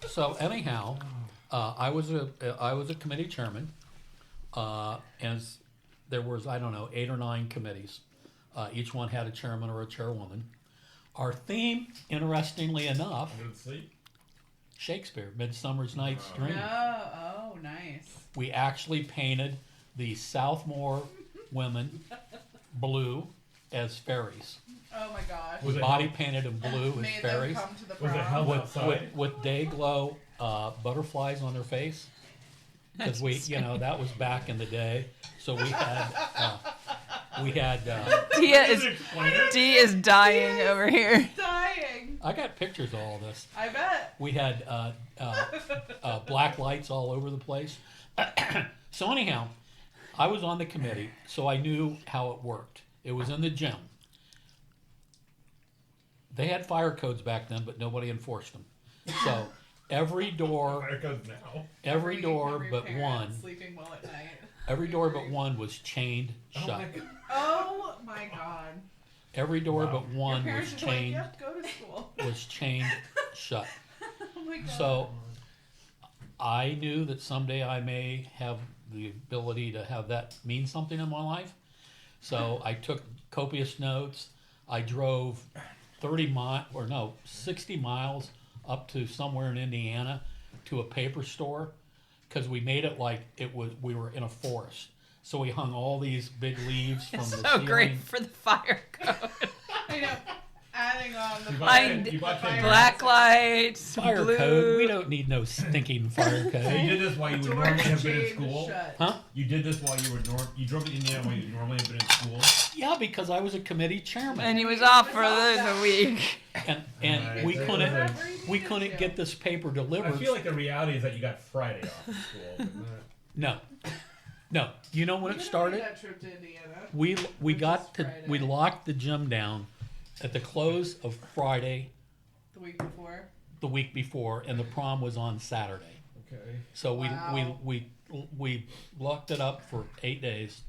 So anyhow, I was a committee chairman, and there was, I don't know, 8 or 9 committees. Each one had a chairman or a chairwoman. Our theme, interestingly enough, I'm gonna sleep. Shakespeare, Midsummer's Night's Dream. Oh, nice. We actually painted the Southmore women blue as fairies. Oh my gosh. Was it Body painted in blue as Made them fairies. come to the Was it prom. held With, outside? with day glow butterflies on their face. Because that was back in the day. So we had Dee is dying over here. Dying. I got pictures of all this. I bet. We had black lights all over the place. So anyhow, I was on the committee, so I knew how it worked. It was in the gym. They had fire codes back then, but nobody enforced them. So every door, Fire codes now. every door Every but parent one, sleeping well at night. every door but one was chained Oh shut. my God. Oh my god. Every door Wow. but one Your was parents are like, chained yep, go to school. shut. Oh my god. So I knew that someday I may have the ability to have that mean something in my life. So I took copious notes. I drove 60 miles up to somewhere in Indiana to a paper store because we made it like we were in a forest. So we hung all these big leaves from the So ceiling. great for the fire code. I know. Adding on the You bought fire. Black lights, Fire blue. code. We don't need no stinking fire So code. you did this while you would Doors normally have been in chained school? shut. Huh? You did this while you were you drove to Indiana while you normally have been in school? Yeah, because I was a committee chairman. And he was off for the week. And Right. we couldn't Whatever you we needed couldn't to. get this paper I delivered. feel like the reality is that you got Friday off in school. But not... No. You know when it We started? That trip to Indiana. We got to Friday. we locked the gym down at the close of Friday The week before. the week before, and the prom was on Saturday. Okay. So Wow. we locked it up for 8 days,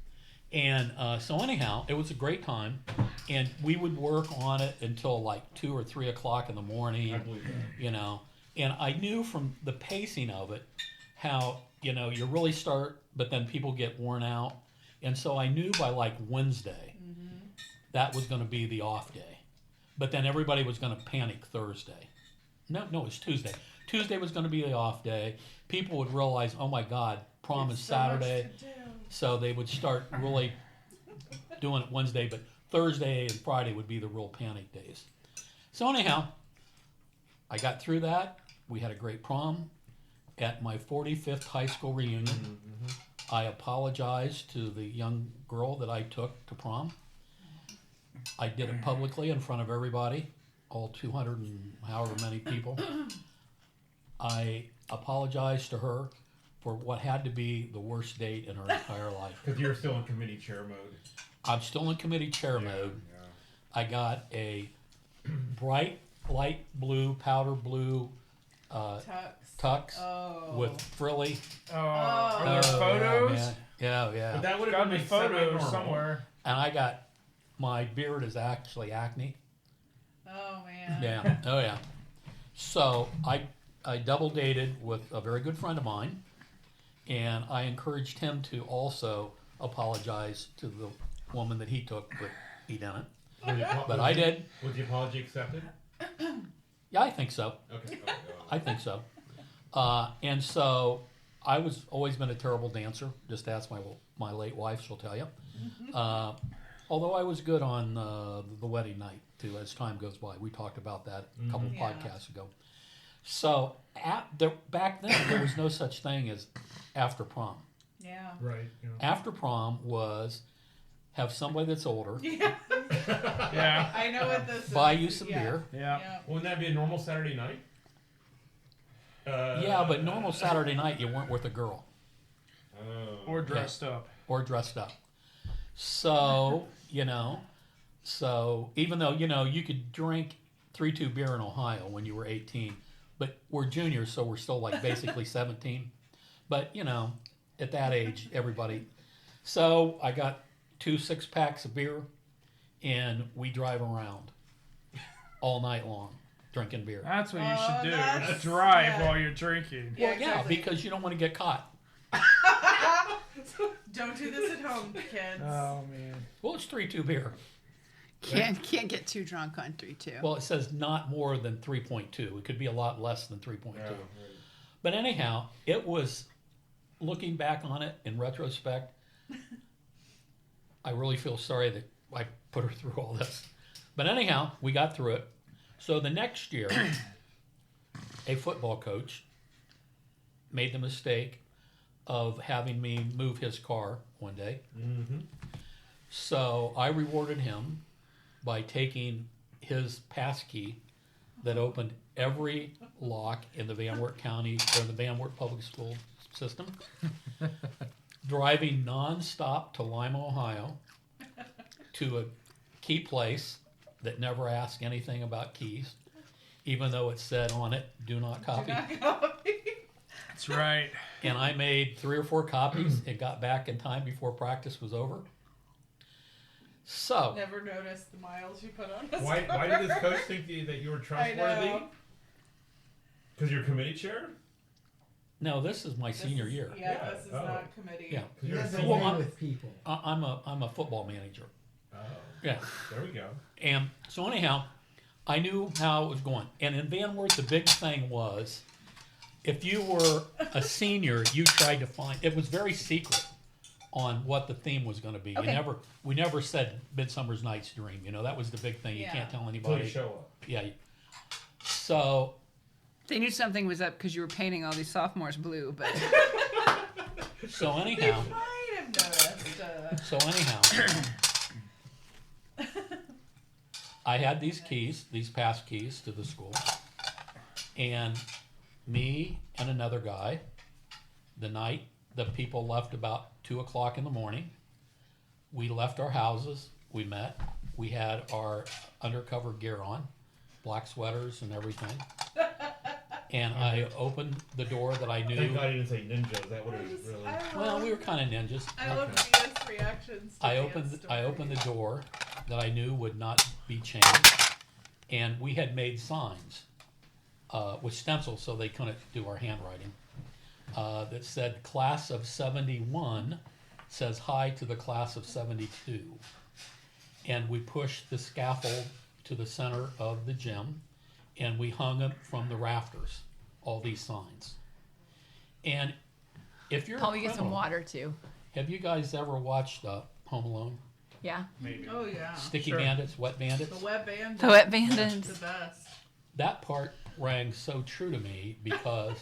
and so anyhow, it was a great time, and we would work on it until like 2 or 3 o'clock in the morning. I believe that. And I knew from the pacing of it how you really start, but then people get worn out, and so I knew by like Wednesday that was going to be the off day, but then everybody was going to panic Thursday. No, it was Tuesday. Tuesday was going to be the off day. People would realize, oh my God, prom is So much Saturday. to do. So they would start really doing it Wednesday, but Thursday and Friday would be the real panic days. So anyhow, I got through that. We had a great prom. At my 45th high school reunion, I apologized to the young girl that I took to prom. I did it publicly in front of everybody, all 200 and however many people. I apologized to her for what had to be the worst date in her entire life. Because you're still in committee chair mode. I'm still in committee chair mode. Yeah. I got a bright light blue, powder blue Tux. tux Oh. with frilly. Are there Yeah, photos? man. Yeah. But that would Gotta have be been photos semi-normal. somewhere. And I got, my beard is actually acne. Oh man. Yeah. Oh yeah. So I double dated with a very good friend of mine, and I encouraged him to also apologize to the woman that he took, but he didn't. But I did. Was the apology accepted? Yeah, I think so. Okay. I think so. And so I was always been a terrible dancer. Just ask my late wife; she'll tell you. Although I was good on the wedding night too. As time goes by, we talked about that a couple Yeah. podcasts ago. So back then there was no such thing as after prom. Yeah. Right. Yeah. After prom was have somebody that's older Yeah. Yeah. I know what this is. buy you some Yeah. beer. Yeah. Yeah. Wouldn't that be a normal Saturday night? Yeah, but normal Saturday night you weren't with a girl Or dressed up. or dressed up. So, so even though, you could drink 3-2 beer in Ohio when you were 18, but we're juniors, so we're still like basically 17. But, at that age, everybody. So I got 2 6-packs of beer, and we drive around all night long drinking beer. That's what you should do. that's- Drive yeah. while you're drinking. Yeah, Well, yeah, exactly. because you don't want to get caught. Don't do this at home, kids. Oh man. Well, it's 3.2 beer. Can't get too drunk on 3-2. Well, it says not more than 3.2. It could be a lot less than 3.2. Yeah, right. But anyhow, it was, looking back on it in retrospect, I really feel sorry that I put her through all this. But anyhow, we got through it. So the next year, a football coach made the mistake of having me move his car one day. Mm-hmm. So I rewarded him by taking his pass key that opened every lock in the Van Wert County or the Van Wert Public School system, driving nonstop to Lima, Ohio, to a key place that never asked anything about keys, even though it said on it, "Do not copy." Do not copy. That's right. And I made 3 or 4 copies and got back in time before practice was over. So, Never noticed the miles you put on us. Why did this coach think that you were I trustworthy? know. Because you're committee chair? no, this is my This senior is- year. Yeah, Yeah, this is oh. not committee. Yeah. 'Cause He you're a doesn't senior. win with people. I'm a football manager. Oh, Yeah. there we go. And so anyhow, I knew how it was going. And in Van Wert, the big thing was, if you were a senior, you tried to find. It was very secret on what the theme was going to be. Okay. We never said Midsummer's Night's Dream. You know, that was the big thing. You Yeah. can't tell Until you anybody. show up. Yeah. So They knew something was up because you were painting all these sophomores blue, but so They anyhow, might have noticed. so anyhow, I had these keys, these pass keys to the school, and me and another guy, the night the people left about 2:00 in the morning, we left our houses, we met, we had our undercover gear on, black sweaters and everything, and I opened the door that I Thank knew. God you didn't say ninjas. That would have really. Well, we were kind of ninjas. I love Okay. Diya's reactions. To I Diya's opened the story. door that I knew would not be chained, and we had made signs with stencils so they couldn't do our handwriting that said "Class of '71" says hi to the class of '72, and we pushed the scaffold to the center of the gym, and we hung them from the rafters. All these signs, and if you're probably a get some criminal, water too. have you guys ever watched Home Alone? Yeah. Maybe. Oh yeah. Sticky Sure. Bandits, Wet Bandits. The wet bandits. The wet The bandits. best. That part rang so true to me because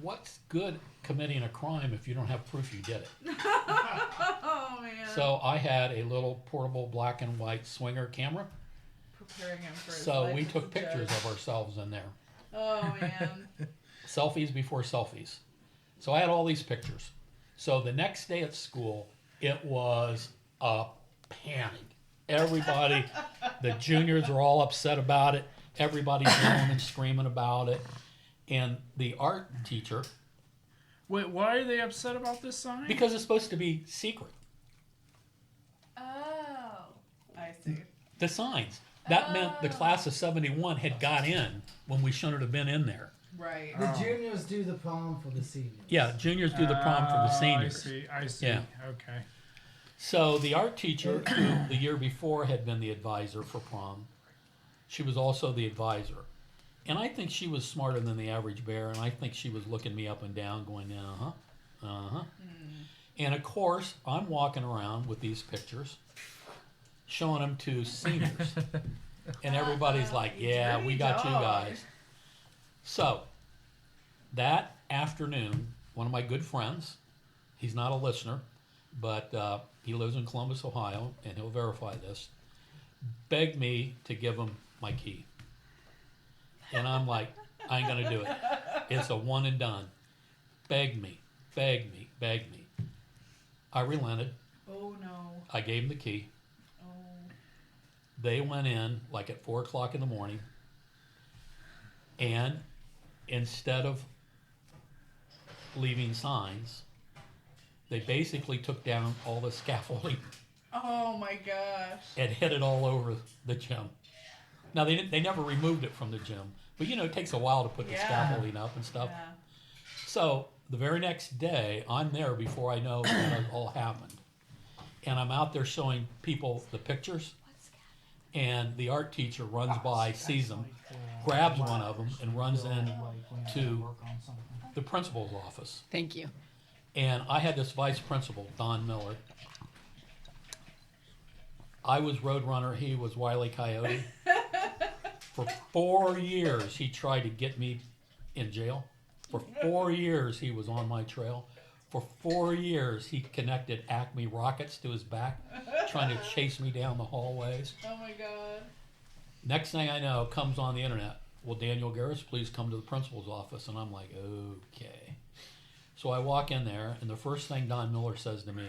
what's good committing a crime if you don't have proof you did it? Oh man. So I had a little portable black and white swinger camera. Preparing him for his So life we as took a pictures judge. of ourselves in there. Oh man. Selfies before selfies. So I had all these pictures. So the next day at school, it was a panic. Everybody, the juniors are all upset about it. Everybody's yelling and screaming about it. And the art teacher, Wait, why are they upset about this sign? because it's supposed to be secret, Oh. I see. the signs. That meant the class of '71 had got in when we shouldn't have been in there. Right. The juniors do the prom for the seniors. Yeah, juniors do the prom for the seniors. I see. Yeah. Okay. So the art teacher, who the year before had been the advisor for prom, she was also the advisor. And I think she was smarter than the average bear, and I think she was looking me up and down, going, uh-huh. And of course, I'm walking around with these pictures, showing them to seniors. And everybody's like, yeah, we got you guys. So, that afternoon, one of my good friends, he's not a listener, but he lives in Columbus, Ohio, and he'll verify this, begged me to give him my key. And I'm like, I ain't gonna do it. It's a one and done. Begged me. I relented. Oh no. I gave him the key. Oh. They went in like at 4:00 in the morning, and instead of leaving signs, they basically took down all the scaffolding Oh my gosh. and hid it all over the gym. Now they never removed it from the gym, but it takes a while to put the Yeah. scaffolding up and stuff. Yeah. So the very next day, I'm there before I know that it all happened, and I'm out there showing people the pictures, and the art teacher runs by, sees them, grabs one of them, and runs in to the principal's office. Thank you. And I had this vice principal, Don Miller. I was Roadrunner, he was Wile E. Coyote. For 4 years, he tried to get me in jail. For 4 years, he was on my trail. For 4 years, he connected Acme rockets to his back, trying to chase me down the hallways. Oh my god. Next thing I know, comes on the internet, will Daniel Garris please come to the principal's office? And I'm like, okay. So I walk in there, and the first thing Don Miller says to me,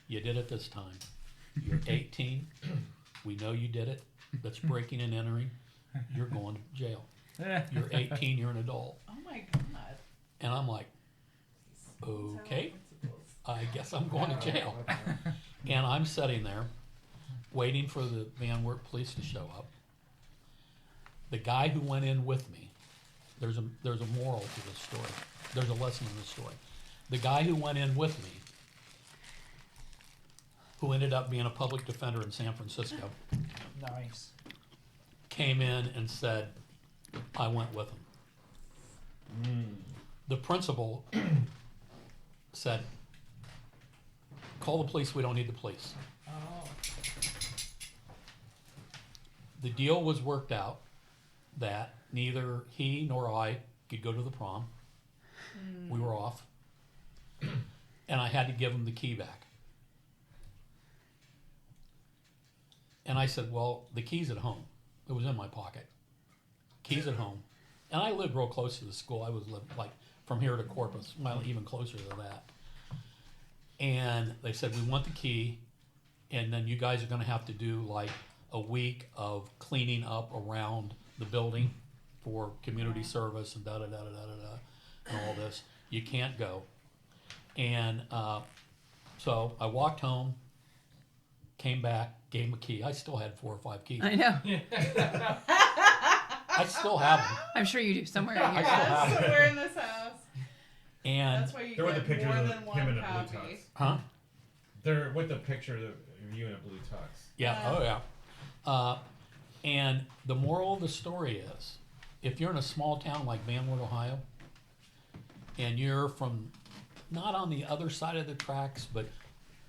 you did it this time. You're 18. We know you did it. That's breaking and entering. You're going to jail. You're 18. You're an adult. Oh my god. And I'm like, okay, I guess I'm going to jail. And I'm sitting there waiting for the Van Wert police to show up. The guy who went in with me, there's a moral to this story. There's a lesson in this story. The guy who went in with me, who ended up being a public defender in San Francisco, Nice. came in and said, I went with him. The principal said, call the police, we don't need the police. Oh. The deal was worked out that neither he nor I could go to the prom. We were off. And I had to give him the key back. And I said, well, the key's at home. It was in my pocket. Key's at home. And I lived real close to the school. I was like from here to Corpus, well, even closer to that. And they said, we want the key, and then you guys are going to have to do like a week of cleaning up around the building for community service and da-da-da-da-da-da and all this. You can't go. And so I walked home, came back, gave him a key. I still had 4 or 5 keys. I know. I still have them. I'm sure you do somewhere in I here. still have them. Somewhere in this house. And, That's why you There were the get pictures more of than him one in a blue copy. tux. huh? They're with the picture of you in a blue tux. Yeah, Yeah. oh yeah. And the moral of the story is, if you're in a small town like Van Wert, Ohio, and you're from not on the other side of the tracks, but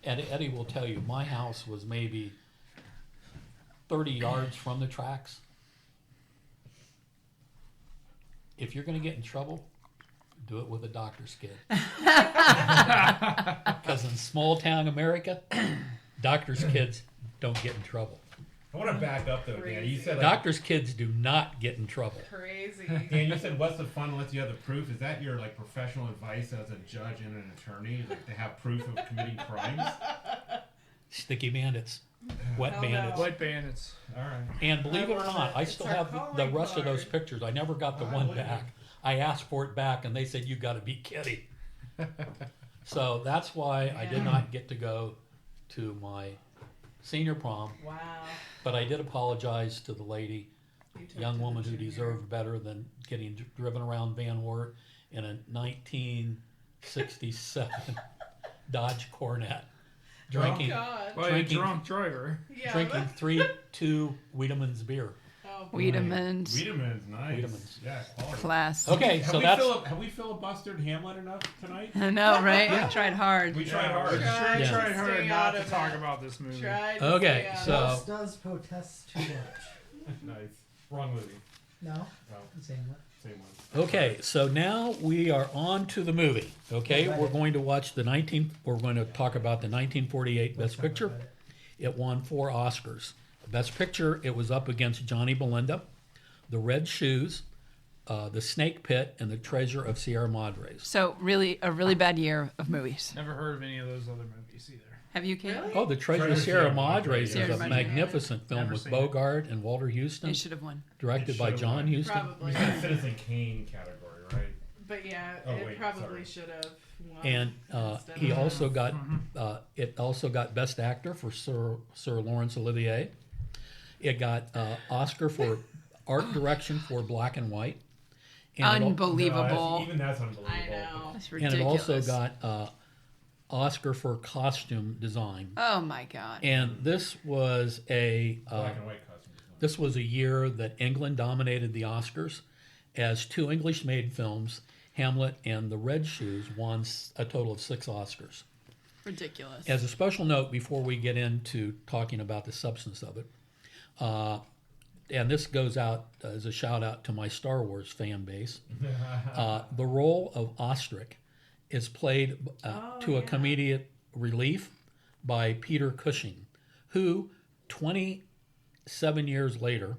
Eddie will tell you, my house was maybe 30 yards from the tracks. If you're going to get in trouble, do it with a doctor's kid. Because in small town America, doctor's kids don't get in trouble. I want to back up though, Dan. You said like, Doctor's kids do not get in trouble. Crazy. Dan, you said what's the fun unless you have the proof? Is that your like professional advice as a judge and an attorney, like to have proof of committing crimes? Sticky bandits, wet Hell bandits. no. White bandits. All right. And believe it or love not, it. I It's still our have the calling rest of those card. pictures. I never got the I one believe back. it. I asked for it back, and they said, you got to be kidding. So that's why I did Yeah. not get to go to my senior prom, Wow. but I did apologize to the lady, You took young to the woman who junior. deserved better than getting driven around Van Wert in a 1967 Dodge Cornet, drinking Oh God. By a Drinking- drunk driver. Yeah. drinking 3-2 Wiedemann's beer. Oh, boy. Wiedemann's. Wiedemann's nice. Wiedemann's. Yeah, quality. Class. Okay, Have so we that's have we filibustered Hamlet enough tonight? I know, right? I tried hard. We tried hard. We Try sure Yeah. tried to hard stay not out to of talk it. about this movie. Tried to Okay, stay out so- of Gus does protest too much. Nice. Wrong movie. No, Oh, same one. same one. okay. So now we are on to the movie. Okay, Right. we're going to watch We're going to talk about the 1948 Best Picture. It won 4 Oscars. Best Picture. It was up against Johnny Belinda, The Red Shoes, The Snake Pit, and The Treasure of Sierra Madres. So really, a really bad year of movies. Never heard of any of those other movies either. Have you, Kate? Really? Oh, The Treasure of Treasure of Sierra Sierra Madres Madres. is Sierra a Madres. magnificent film Never with seen it. Bogart and Walter Houston, It should have won. directed It by should've John won. Huston. Probably. We got Citizen Kane category, right? But yeah, Oh, it wait, probably sorry. should have won. And instead he of- also got it also got Best Actor for Sir Laurence Olivier. It got Oscar for art direction for Black and White. And Unbelievable. Even that's unbelievable. I know. That's and ridiculous. it also got Oscar for costume design. Oh my god. And this was a Black and white costumes. this was a year that England dominated the Oscars, as two English-made films, Hamlet and The Red Shoes, won a total of 6 Oscars. Ridiculous. As a special note, before we get into talking about the substance of it, and this goes out as a shout out to my Star Wars fan base, the role of Ostrich is played to a comedic relief by Peter Cushing, who 29 years later,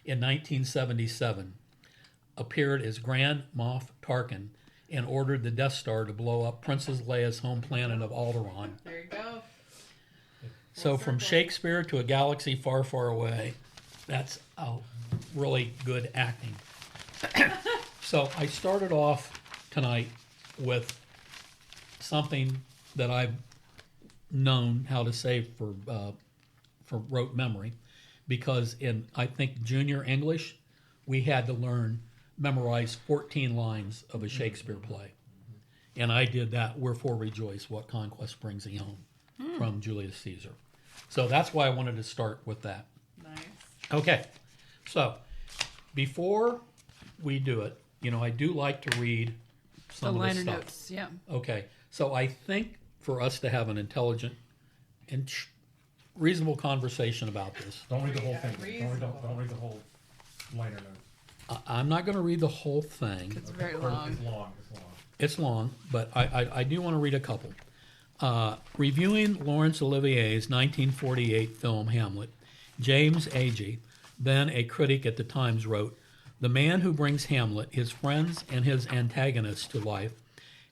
in 1977, appeared as Grand Moff Tarkin and ordered the Death Star to blow up Princess Leia's home planet of Alderaan. There you go. So from Shakespeare to a galaxy far, far away, that's really good acting. So I started off tonight with something that I've known how to say for rote memory, because in, I think, junior English, we had to memorize 14 lines of a Shakespeare play. And I did that, Wherefore Rejoice, What Conquest Brings Thee Home, from Julius Caesar. So that's why I wanted to start with that. Nice. Okay, so before we do it, I do like to read the some of the liner stuff. notes. Yeah. Okay, so I think for us to have an intelligent and reasonable conversation about this, Don't read the whole thing. Reasonable. Don't read the whole liner notes. I'm not going to read the whole thing. It's very Or long. It's long. It's long. It's long, but I do want to read a couple. Reviewing Laurence Olivier's 1948 film Hamlet, James Agee, then a critic at the Times, wrote, "The man who brings Hamlet, his friends, and his antagonists to life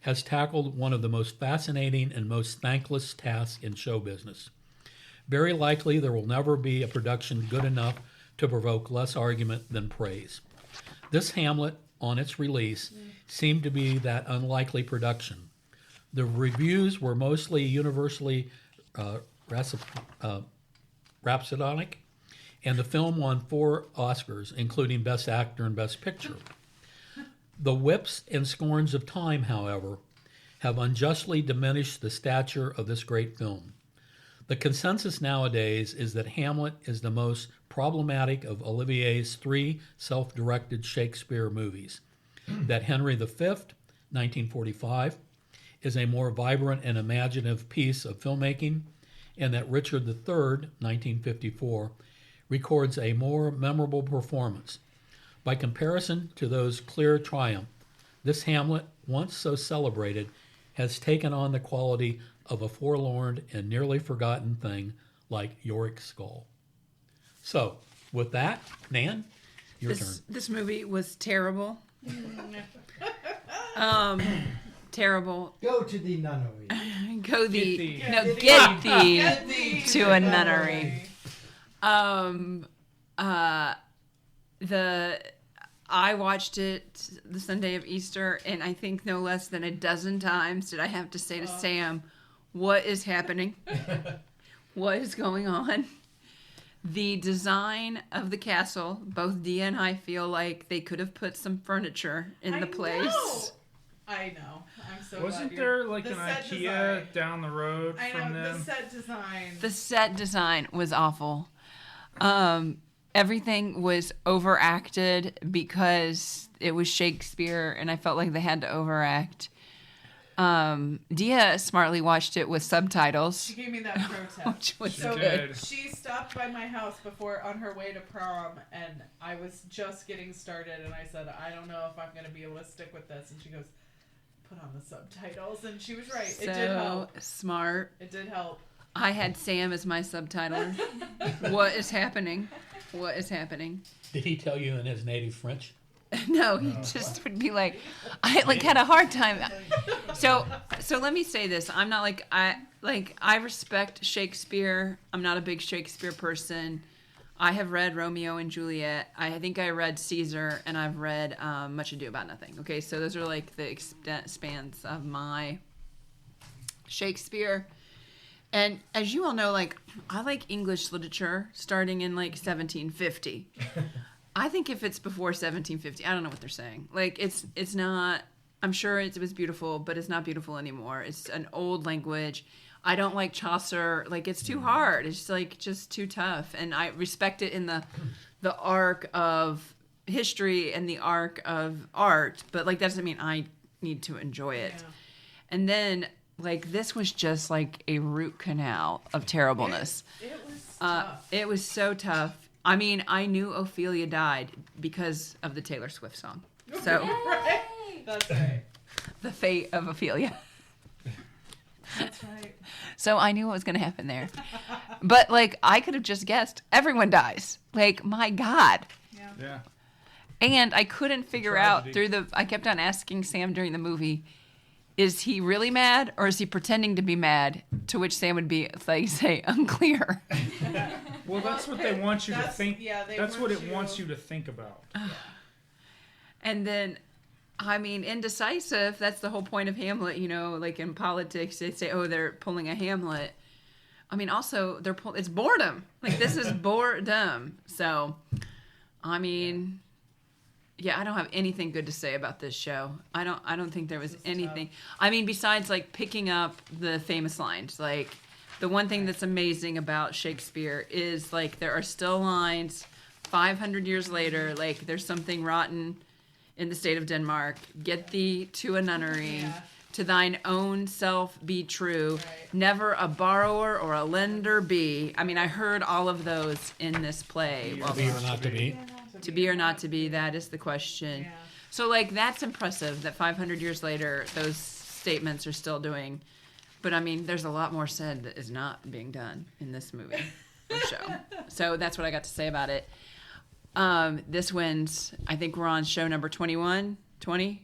has tackled one of the most fascinating and most thankless tasks in show business. Very likely there will never be a production good enough to provoke less argument than praise. This Hamlet, on its release, seemed to be that unlikely production. The reviews were mostly universally rhapsodic, and the film won 4 Oscars, including Best Actor and Best Picture. The whips and scorns of time, however, have unjustly diminished the stature of this great film. The consensus nowadays is that Hamlet is the most problematic of Olivier's 3 self-directed Shakespeare movies, that Henry V, 1945, is a more vibrant and imaginative piece of filmmaking, and that Richard III, 1954, records a more memorable performance. By comparison to those clear triumph, this Hamlet, once so celebrated, has taken on the quality of a forlorn and nearly forgotten thing like Yorick's skull." So, with that, Nan, your turn. This movie was terrible. Terrible. Go to the nunnery. Get Get thee thee to a nunnery. I watched it the Sunday of Easter, and I think no less than a dozen times did I have to say to Sam, "What is happening? What is going on?" The design of the castle, both Diya and I feel like they could have put some furniture in the place. I know. I'm so Wasn't glad there you're- like the an set IKEA design. down the road I from know, them? the set design. The set design was awful. Everything was overacted because it was Shakespeare, and I felt like they had to overact. Diya smartly watched it with subtitles, She gave me that pro tip. which was So good. she stopped by my house before on her way to prom, and I was just getting started, and I said, "I don't know if I'm going to be able to stick with this." And she goes, "Put on the subtitles," and she was right. It did help. Smart. It did help. I had Sam as my subtitler. What is happening? What is happening? Did he tell you in his native French? No, he just would be like, I had a hard time. So let me say this. I'm not I respect Shakespeare. I'm not a big Shakespeare person. I have read Romeo and Juliet. I think I read Caesar, and I've read Much Ado About Nothing. Okay, so those are like the spans of my Shakespeare. And as you all know, like, I like English literature starting in like 1750. I think if it's before 1750, I don't know what they're saying. Like, it's not. I'm sure it was beautiful, but it's not beautiful anymore. It's an old language. I don't like Chaucer. Like, it's too hard. It's like just too tough. And I respect it in the arc of history and the arc of art, but like that doesn't mean I need to enjoy it. Yeah. And then like this was just like a root canal of terribleness. It was tough. It was so tough. I mean, I knew Ophelia died because of the Taylor Swift song. So Right. That's right. the fate of Ophelia. That's right. So I knew what was going to happen there. But like I could have just guessed everyone dies. Like my God. Yeah. Yeah. And I couldn't figure out Tragedy. I kept on asking Sam during the movie, is he really mad or is he pretending to be mad? To which Sam would be like, say, unclear. Well, that's what they want you to think. Yeah, they That's what want it wants you to think about. And then, I mean, indecisive, that's the whole point of Hamlet, you know, like in politics, they say, oh, they're pulling a Hamlet. I mean, also, it's boredom. Like, this is boredom. So, I mean, yeah, I don't have anything good to say about this show. I don't think there was anything. I mean, besides, like, picking up the famous lines. Like, the one thing that's amazing about Shakespeare is, like, there are still lines 500 years later. Like, there's something rotten in the state of Denmark. Get thee to a nunnery. Yeah. To thine own self be true. Right. Never a borrower or a lender be. I mean, I heard all of those in this play. To be or not to be. To be or not to be, that is the question. Yeah. So, like, that's impressive that 500 years later, those statements are still doing. But, I mean, there's a lot more said that is not being done in this movie or show. So that's what I got to say about it. This wins. I think we're on show number 21, 20,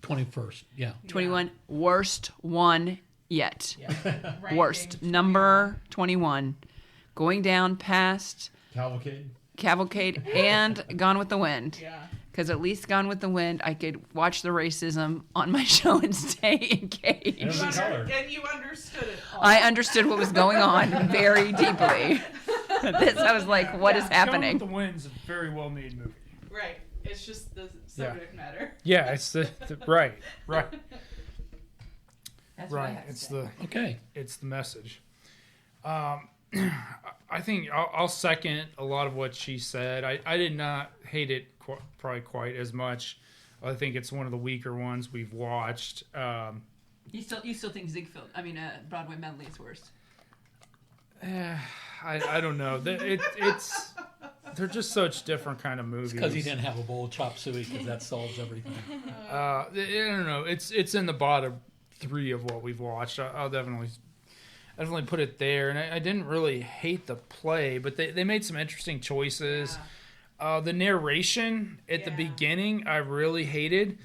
21st, yeah. 21. Worst one yet. Ranking. Worst. Number 21. Going down past Cavalcade and Gone with the Wind. Yeah. Because at least Gone with the Wind, I could watch the racism on my show and stay engaged. And you understood it all. I understood what was going on very deeply. This, I was like, what is Gone happening? with the Wind's a very well made movie. Right. It's just the subject matter. Yeah, it's the right. That's what I Right. have to It's say. it's the message. I think I'll second a lot of what she said. I did not hate it probably quite as much. I think it's one of the weaker ones we've watched. You still think Ziegfeld? I mean, Broadway medley is worse. I don't know. They're just such different kind of movies. Because he didn't have a bowl of chop suey, because that solves everything. I don't know. It's in the bottom 3 of what we've watched. I'll definitely put it there. And I didn't really hate the play, but they made some interesting choices. The narration at the beginning, I really hated.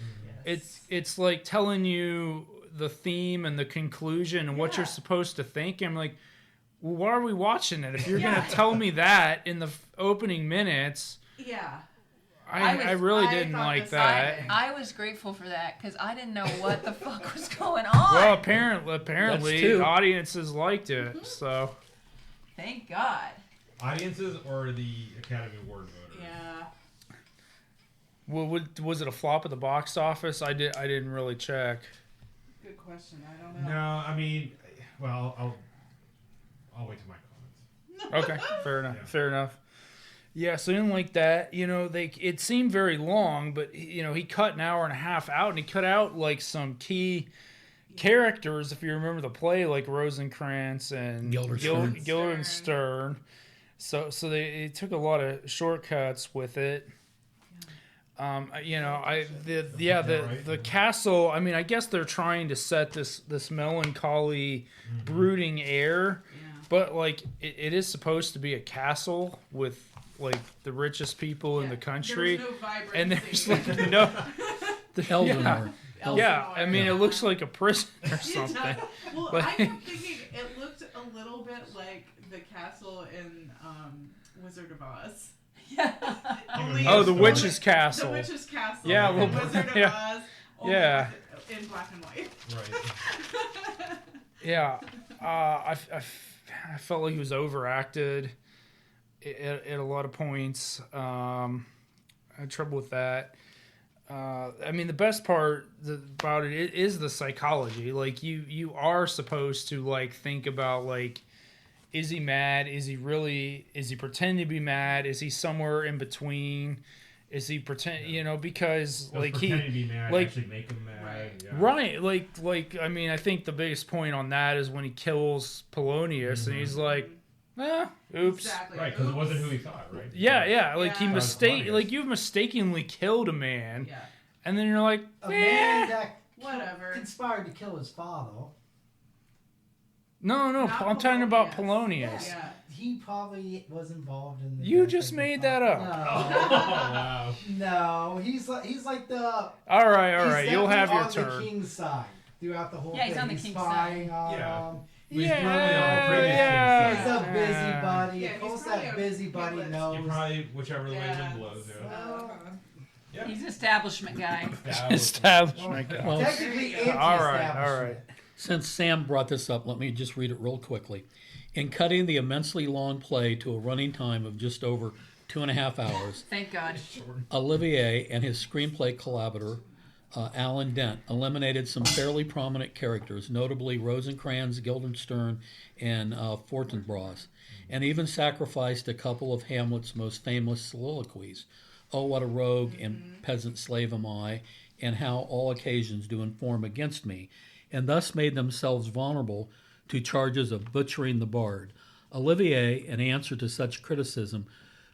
It's like telling you the theme and the conclusion and what you're supposed to think. I'm like, well, why are we watching it? If you're going to tell me that in the opening minutes, Yeah. I really didn't thought like the that. same. I was grateful for that because I didn't know what the fuck was going on. Well, apparently, That's two. audiences liked it. So Thank God. Audiences or the Academy Award voters? Yeah. well, was it a flop at the box office? I didn't really check. Good question. I don't know. No, I mean, well, I'll wait till my comments. Okay, fair enough. Yeah. Fair enough. Yeah, so I didn't like that. You know, it seemed very long, but you know, he cut an hour and a half out, and he cut out like some key characters. If you remember the play, like Rosencrantz and Guildenstern. So they took a lot of shortcuts with it. You know, the castle. I mean, I guess they're trying to set this melancholy, brooding air, but like it is supposed to be a castle with like the richest people in the country, There's no vibrancy. and there's like no. Elsinore. Yeah, I mean, it looks like a prison or something. Well, But- I kept thinking it looked a little bit like the castle in Wizard of Oz. Yeah. Only Oh, in the the Witch's Castle. The Witch's Castle. Yeah, a and little bit, Wizard of yeah. Oz. Only Yeah. in black and white. Right. Yeah, I felt like he was overacted at a lot of points. I had trouble with that. I mean, the best part about it is the psychology. Like, you are supposed to, like, think about, like, is he mad? Is he pretending to be mad? Is he somewhere in between? Is he pretend, because, like, pretending to be mad, like, actually make him mad. Right. Yeah. right, like, I mean, I think the biggest point on that is when he kills Polonius, and he's like, oops. Exactly. Right, because it wasn't who he thought, right? Yeah, like, Yeah. like, you've mistakenly killed a man, Yeah. and then you're like, A man that Whatever. conspired to kill his father. no, Not I'm talking about Polonius. Polonius. Yeah. He probably was involved in the You death just of made his that father. Oh, wow. No, he's like the. All right, he's you'll have your definitely on turn. the king's side throughout the whole Yeah, thing. he's on the king's spying side. on Yeah. him. He's probably on the previous yeah. He's thing, a busybody. Yeah, of he's course, probably that a busybody careless- knows. You probably, whichever way Yeah. wind blows, yeah. Well, Yeah. He's an establishment guy. Establishment guy. Well, technically, anti-establishment. All right. Since Sam brought this up, let me just read it real quickly. In cutting the immensely long play to a running time of just over 2.5 hours, Thank God. Olivier and his screenplay collaborator, Alan Dent, eliminated some fairly prominent characters, notably Rosencrantz, Guildenstern, and Fortinbras, and even sacrificed a couple of Hamlet's most famous soliloquies. Oh, what a rogue and peasant slave am I, and how all occasions do inform against me, and thus made themselves vulnerable to charges of butchering the bard. Olivier, in answer to such criticism,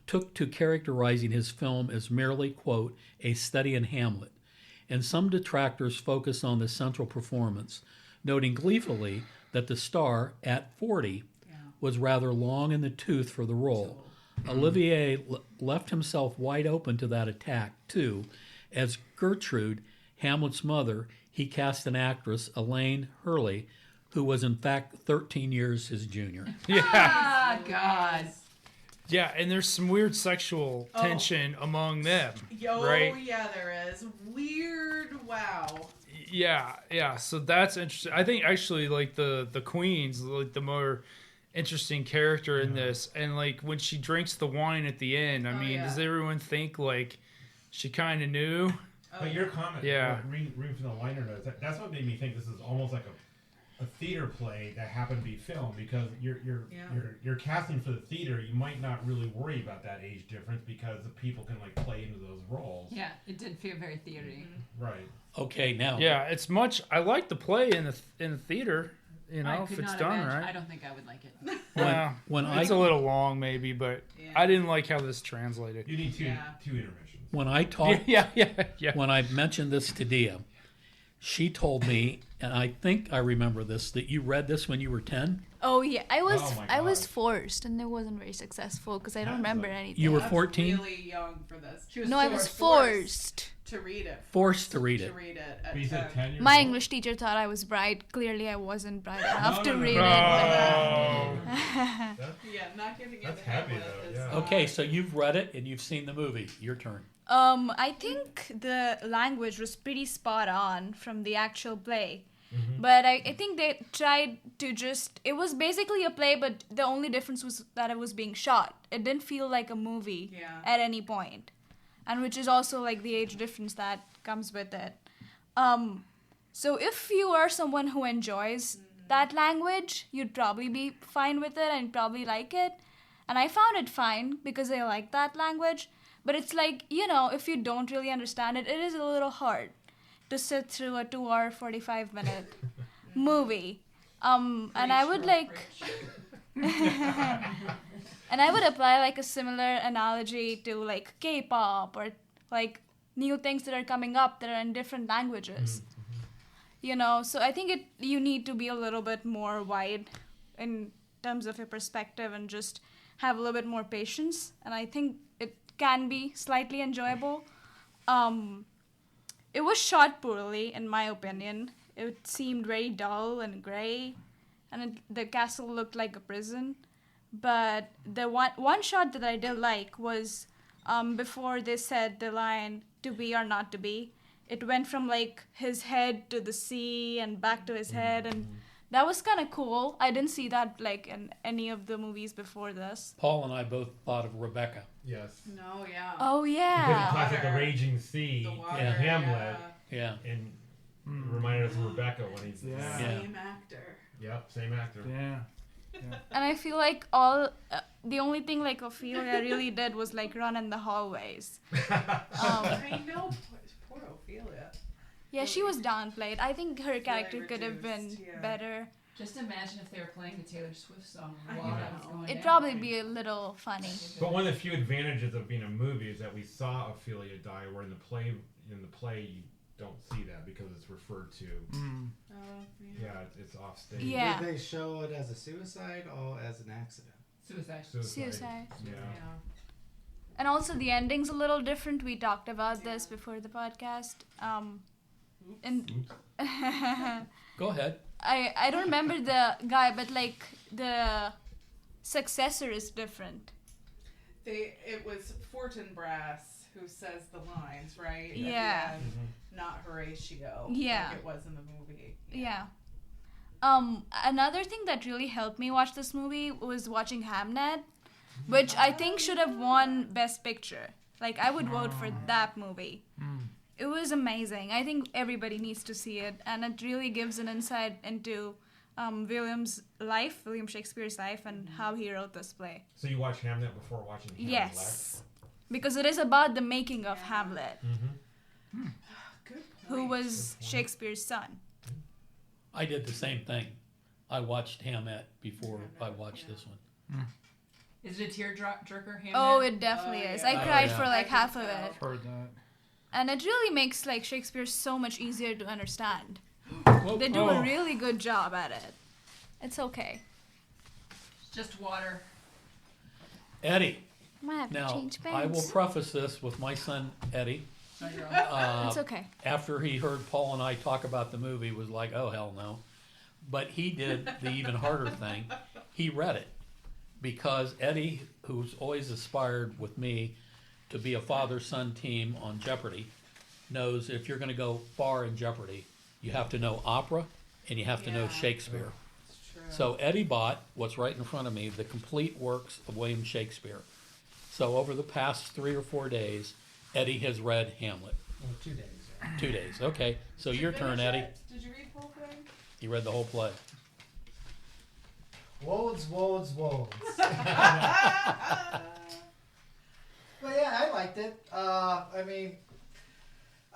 took to characterizing his film as merely, quote, a study in Hamlet, and some detractors focus on the central performance, noting gleefully that the star, at 40, was rather long in the tooth for the role. Olivier left himself wide open to that attack, too. As Gertrude, Hamlet's mother, he cast an actress, Elaine Hurley, who was in fact 13 years his junior. Ah, God. Yeah, and there's some weird sexual Oh. tension among them, Oh, right? yeah, there is. Weird. Wow. Yeah. So that's interesting. I think actually, like, the queen's like the more interesting character in this, and like when she drinks the wine at the end, I mean, yeah. does everyone think like she kind of knew? But your comment, Yeah. reading from the liner notes, that's what made me think this is almost like a theater play that happened to be filmed, because you're casting for the theater. You might not really worry about that age difference because the people can like play into those roles. Yeah, it did feel very theatery. Right. Okay, now. Yeah, it's much. I like the play in the theater. I If could it's not done imagine. right. I don't think I would like it. Well, when it's I- a little long, maybe, but Yeah. I didn't like how this translated. You need two Yeah. intermissions. When I talked, Yeah. when I mentioned this to Diya, she told me, and I think I remember this, that you read this when you were 10. Oh yeah, I was Oh my I was gosh. forced, and it wasn't very successful because I don't That's remember like- anything. You were That's 14? really young for this. She was No, I was forced. to read it. Forced to read it. To read it at But you said 10. 10 years My old? English teacher thought I was bright. Clearly, I wasn't bright enough to no, read no. Oh. Yeah, not giving it That's to heavy, Hamlet though, is yeah. not- Okay, so you've read it and you've seen the movie. Your turn. I think the language was pretty spot on from the actual play. But I think they tried to just... It was basically a play, but the only difference was that it was being shot. It didn't feel like a movie Yeah. at any point. And which is also like the age difference that comes with it. So if you are someone who enjoys that language, you'd probably be fine with it and probably like it. And I found it fine because I like that language. But it's like, if you don't really understand it, it is a little hard to sit through a 2-hour, 45-minute movie. And I would and I would apply like a similar analogy to like K-pop or like new things that are coming up that are in different languages. So I think you need to be a little bit more wide in terms of your perspective and just have a little bit more patience. And I think it can be slightly enjoyable. It was shot poorly, in my opinion. It seemed very dull and gray, and the castle looked like a prison. but the one shot that I did like was before they said the line "to be or not to be." It went from like his head to the sea and back to his head, and that was kind of cool. I didn't see that like in any of the movies before this. Paul and I both thought of Rebecca. Yes. No, yeah. Oh Because he yeah. talks about the Water. raging sea The water. in Hamlet, Yeah. and reminded us of Rebecca when he's Yeah. Same actor. Yep, same actor. Yeah. And I feel like the only thing like Ophelia really did was like run in the hallways. I know. Poor Ophelia. Yeah, she was downplayed. I think her character could have been reduced, yeah. better. Just imagine if they were playing the Taylor Swift song I while that know. was going It'd down. probably be a little funny. But one of the few advantages of being a movie is that we saw Ophelia die, where in the play you don't see that because it's referred to. Mm. Oh, yeah. Yeah, it's off stage. Yeah. Did they show it as a suicide or as an accident? Suicide. Suicide. Yeah. And also the ending's a little different. We talked about this before the podcast. And Go ahead. I don't remember the guy, but like the successor is different. It was Fortinbras who says the lines, right? At the Yeah. end, not Horatio. Yeah. Like it was in the movie. Yeah. Another thing that really helped me watch this movie was watching Hamlet, which I think should have won Best Picture. Like, I would vote for that movie. It was amazing. I think everybody needs to see it, and it really gives an insight into William Shakespeare's life, and how he wrote this play. So you watch Hamlet before watching Hamlet? Yes. Because it is about the making of Hamlet, Good point. who was Shakespeare's son. I did the same thing. I watched Hamlet before I watched this one. Is it a tear-jerker, Hamlet? Oh, it definitely is. I yeah. cried Oh, yeah. for like I half think of so. it. Heard that. And it really makes like Shakespeare so much easier to understand. Whoa. They do Oh. a really good job at it. It's okay. Just water. Eddie. I might have to Now, change I will pants. preface this with my son, Eddie. No, you're on. It's okay. After he heard Paul and I talk about the movie, was like, oh, hell no. But he did the even harder thing. He read it. Because Eddie, who's always aspired with me to be a father-son team on Jeopardy, knows if you're going to go far in Jeopardy, you have to know opera and you have to know Yeah. Shakespeare. It's true. So Eddie bought what's right in front of me, the complete works of William Shakespeare. So over the past 3 or 4 days, Eddie has read Hamlet. Well, 2 days. 2 days. Okay, so Did you your turn, finish Eddie. it? Did you read the whole thing? You read the whole play. Woads. But yeah, I liked it. I mean,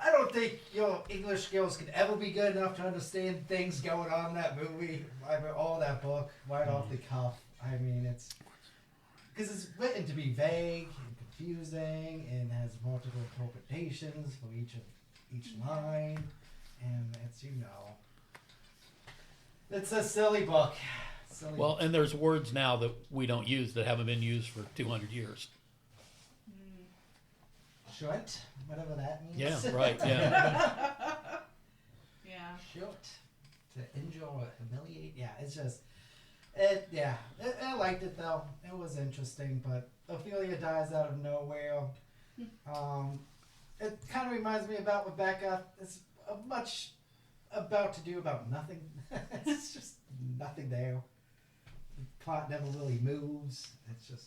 I don't think your English skills could ever be good enough to understand things going on in that movie. I mean, all that book, right off the cuff. I mean, it's because it's written to be vague and confusing and has multiple interpretations for each line, and it's it's a silly book. Silly Well, book. and there's words now that we don't use that haven't been used for 200 years. Short, whatever that means. Yeah, right, yeah. Yeah. Short. To injure or humiliate. Yeah, it's just. I liked it though. It was interesting, but Ophelia dies out of nowhere. It kind of reminds me about Rebecca. It's much about to do about nothing. It's just nothing there. The plot never really moves. It's just.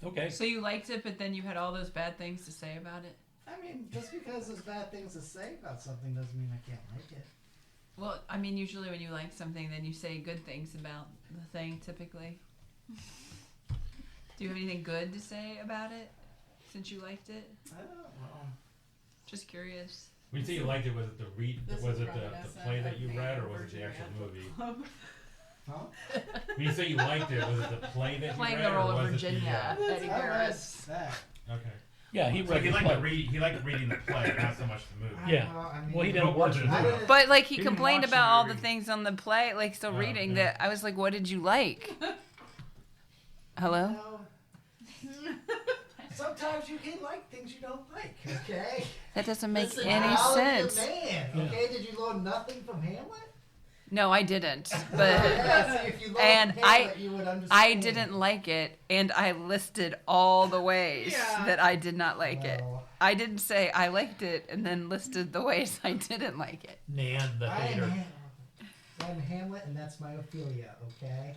Okay. So you liked it, but then you had all those bad things to say about it? I mean, just because there's bad things to say about something doesn't mean I can't like it. Well, I mean, usually when you like something, then you say good things about the thing, typically. Do you have anything good to say about it, since you liked it? Well, Just curious. When you say you liked it, was it This was is it the reminiscent play that of you the read, or was it the Virginia actual movie? Club. huh? When you say you liked it, was it the play that you Playing read, the role or of was it Virginia. the? Eddie I read Harris. that. Okay. Yeah, he So read he the liked play. to read. He liked reading the play, not so much the movie. Yeah. I mean, Well, he What didn't watch words it. are I there? didn't- But like he He didn't complained watch about the all the movie. things on the play, like still Oh, reading yeah. that I was like, what did you like? Hello? No. Sometimes you can like things you don't like, okay? That doesn't make Listen, any reality of sense. Man, okay? Did you learn nothing from Hamlet? No, I didn't. But Yeah, see, if you loved and Hamlet, you would understand. I didn't like it, and I listed all the ways Yeah. that I did not like it. Well, I didn't say I liked it and then listed the ways I didn't like it. Nan, the hater. I'm Hamlet, and that's my Ophelia. Okay.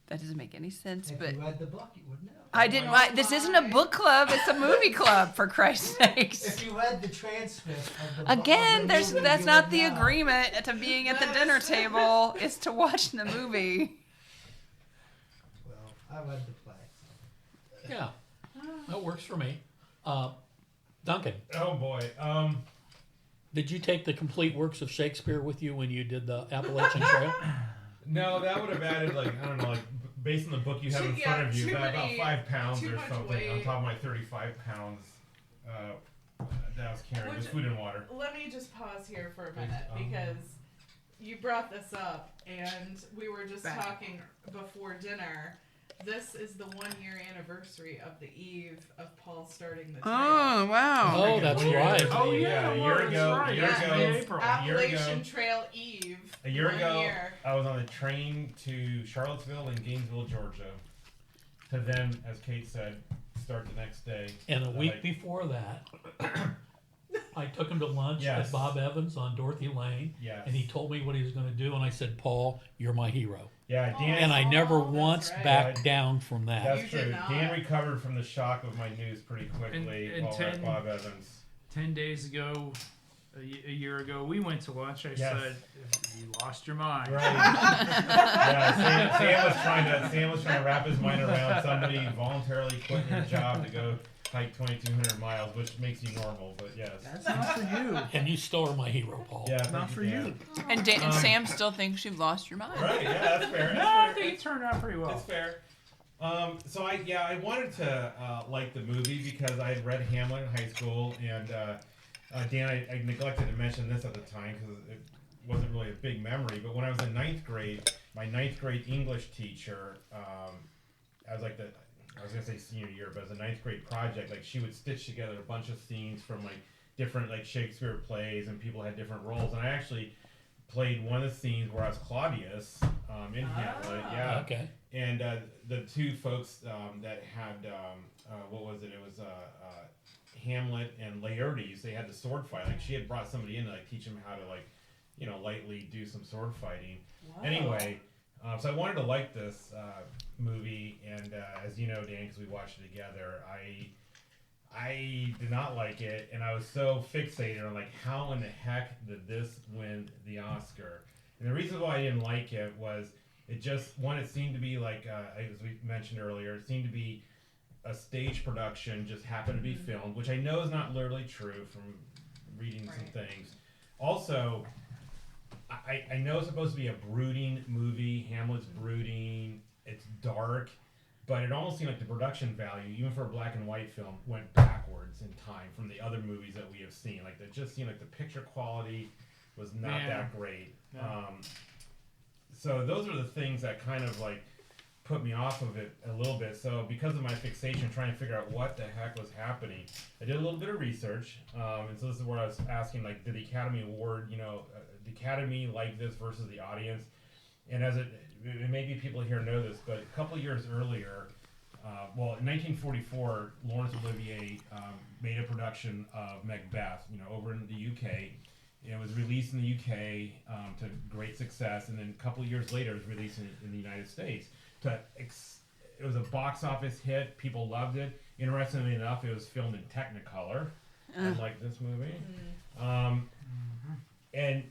That doesn't make any sense, If but you read the book, you would know. I didn't like. This isn't a book club; it's a movie club, for Christ's sakes. If you read the transcript of the book, Again, of the there's movie, that's you not would the know. agreement to being at the dinner table. Is to watch the movie. Well, I read the play. Yeah, that works for me. Duncan, Oh boy. did you take the complete works of Shakespeare with you when you did the Appalachian Trail? No, that would have added like I don't know, like based on the book you have in front of you, too about many- 5 pounds too or much something weight. on top of my 35 pounds that I was carrying, Which- just food and water. Let me just pause here for a Please, minute because you brought this up and we were just Back. talking before dinner. This is the 1-year anniversary of the eve of Paul starting the trail. wow! Oh, that's right. Oh Yeah, a year that's ago- right. a year That's ago- mid-April. a year ago- Appalachian Trail Eve. A year 1 ago, year. I was on the train to Charlottesville and Gainesville, Georgia. To then, as Kate said, start the next day. And a week Like- before that, I took him to lunch Yes. at Bob Evans on Dorothy Lane, Yes. and he told me what he was going to do, and I said, "Paul, you're my hero." Yeah, Dan. And I never that's once right. backed down from that. That's You true. did not. Dan recovered from the shock of my news pretty quickly And while we're at 10 Bob Evans. 10 days ago, a year ago, we went to lunch. I Yes. said, "You lost your mind." Right. Yeah, Sam was trying to wrap his mind around somebody voluntarily quitting their job to go hike 2,200 miles, which makes you normal, but yes. That's not for you. And you still are my hero, Paul. Yeah, Not thank for Dan. you. And Sam still thinks you've lost your mind. Right, yeah, that's fair. No, That's I fair. think it turned out pretty well. It's fair. So I wanted to like the movie because I had read Hamlet in high school, and Dan, I neglected to mention this at the time because it wasn't really a big memory. But when I was in 9th grade, my 9th grade English teacher, I was gonna say senior year, but as a 9th grade project, like she would stitch together a bunch of scenes from like different like Shakespeare plays, and people had different roles, and I actually played one of the scenes where I was Claudius in Hamlet. Yeah. Okay. And the two folks that had what was it? It was Hamlet and Laertes. They had the sword fight. Like she had brought somebody in to like teach them how to like, you know, lightly do some sword fighting. Wow. Anyway, so I wanted to like this movie, and as you know, Dan, because we watched it together, I did not like it, and I was so fixated on like how in the heck did this win the Oscar? And the reason why I didn't like it was it just it seemed to be like as we mentioned earlier, it seemed to be a stage production, just happened to be filmed, which I know is not literally true from reading some things. Also, I know it's supposed to be a brooding movie. Hamlet's brooding. It's dark, but it almost seemed like the production value, even for a black and white film, went backwards in time from the other movies that we have seen. Like it just seemed like the picture quality was not Yeah. that great. Yeah. So those are the things that kind of like put me off of it a little bit. So because of my fixation trying to figure out what the heck was happening, I did a little bit of research. And so this is where I was asking, like, did the Academy Award, the Academy like this versus the audience? And as maybe people here know this, but a couple years earlier, in 1944, Laurence Olivier made a production of Macbeth, over in the UK. It was released in the UK to great success, and then a couple of years later, it was released in the United States. It was a box office hit. People loved it. Interestingly enough, it was filmed in Technicolor, unlike this movie. And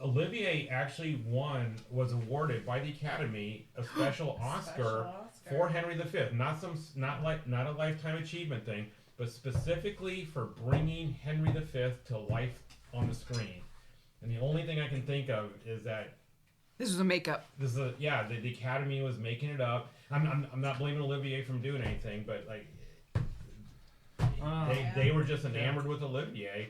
Olivier actually was awarded by the Academy a special Oscar for Henry V. Not a lifetime achievement thing, but specifically for bringing Henry V to life on the screen. And the only thing I can think of is that This was a makeup. the Academy was making it up. I'm not blaming Olivier from doing anything, but like they were just enamored with Olivier,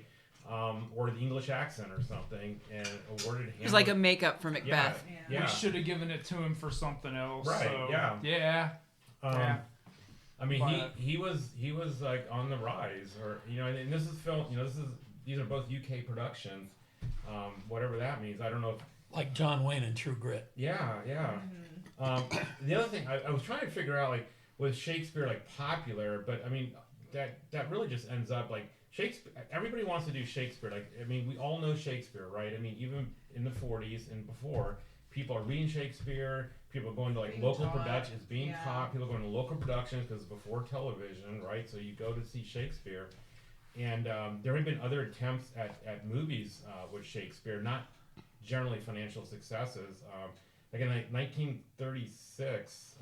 or the English accent or something, and awarded him. It was like a makeup for Macbeth. Yeah. We should have given it to him for something else. Right, So, yeah. Yeah. Yeah. I mean, But- he was like on the rise, or and this is film. These are both UK productions, whatever that means. I don't know if Like John Wayne in True Grit. Yeah. The other thing I was trying to figure out, like, was Shakespeare like popular? But I mean, that really just ends up like Shakespeare. Everybody wants to do Shakespeare. Like, I mean, we all know Shakespeare, right? I mean, even in the 40s and before, people are reading Shakespeare. People are going to like Being local taught, productions, being yeah. taught. People are going to local productions because before television, right? So you go to see Shakespeare. And there have been other attempts at movies with Shakespeare, not generally financial successes. Like in 1936,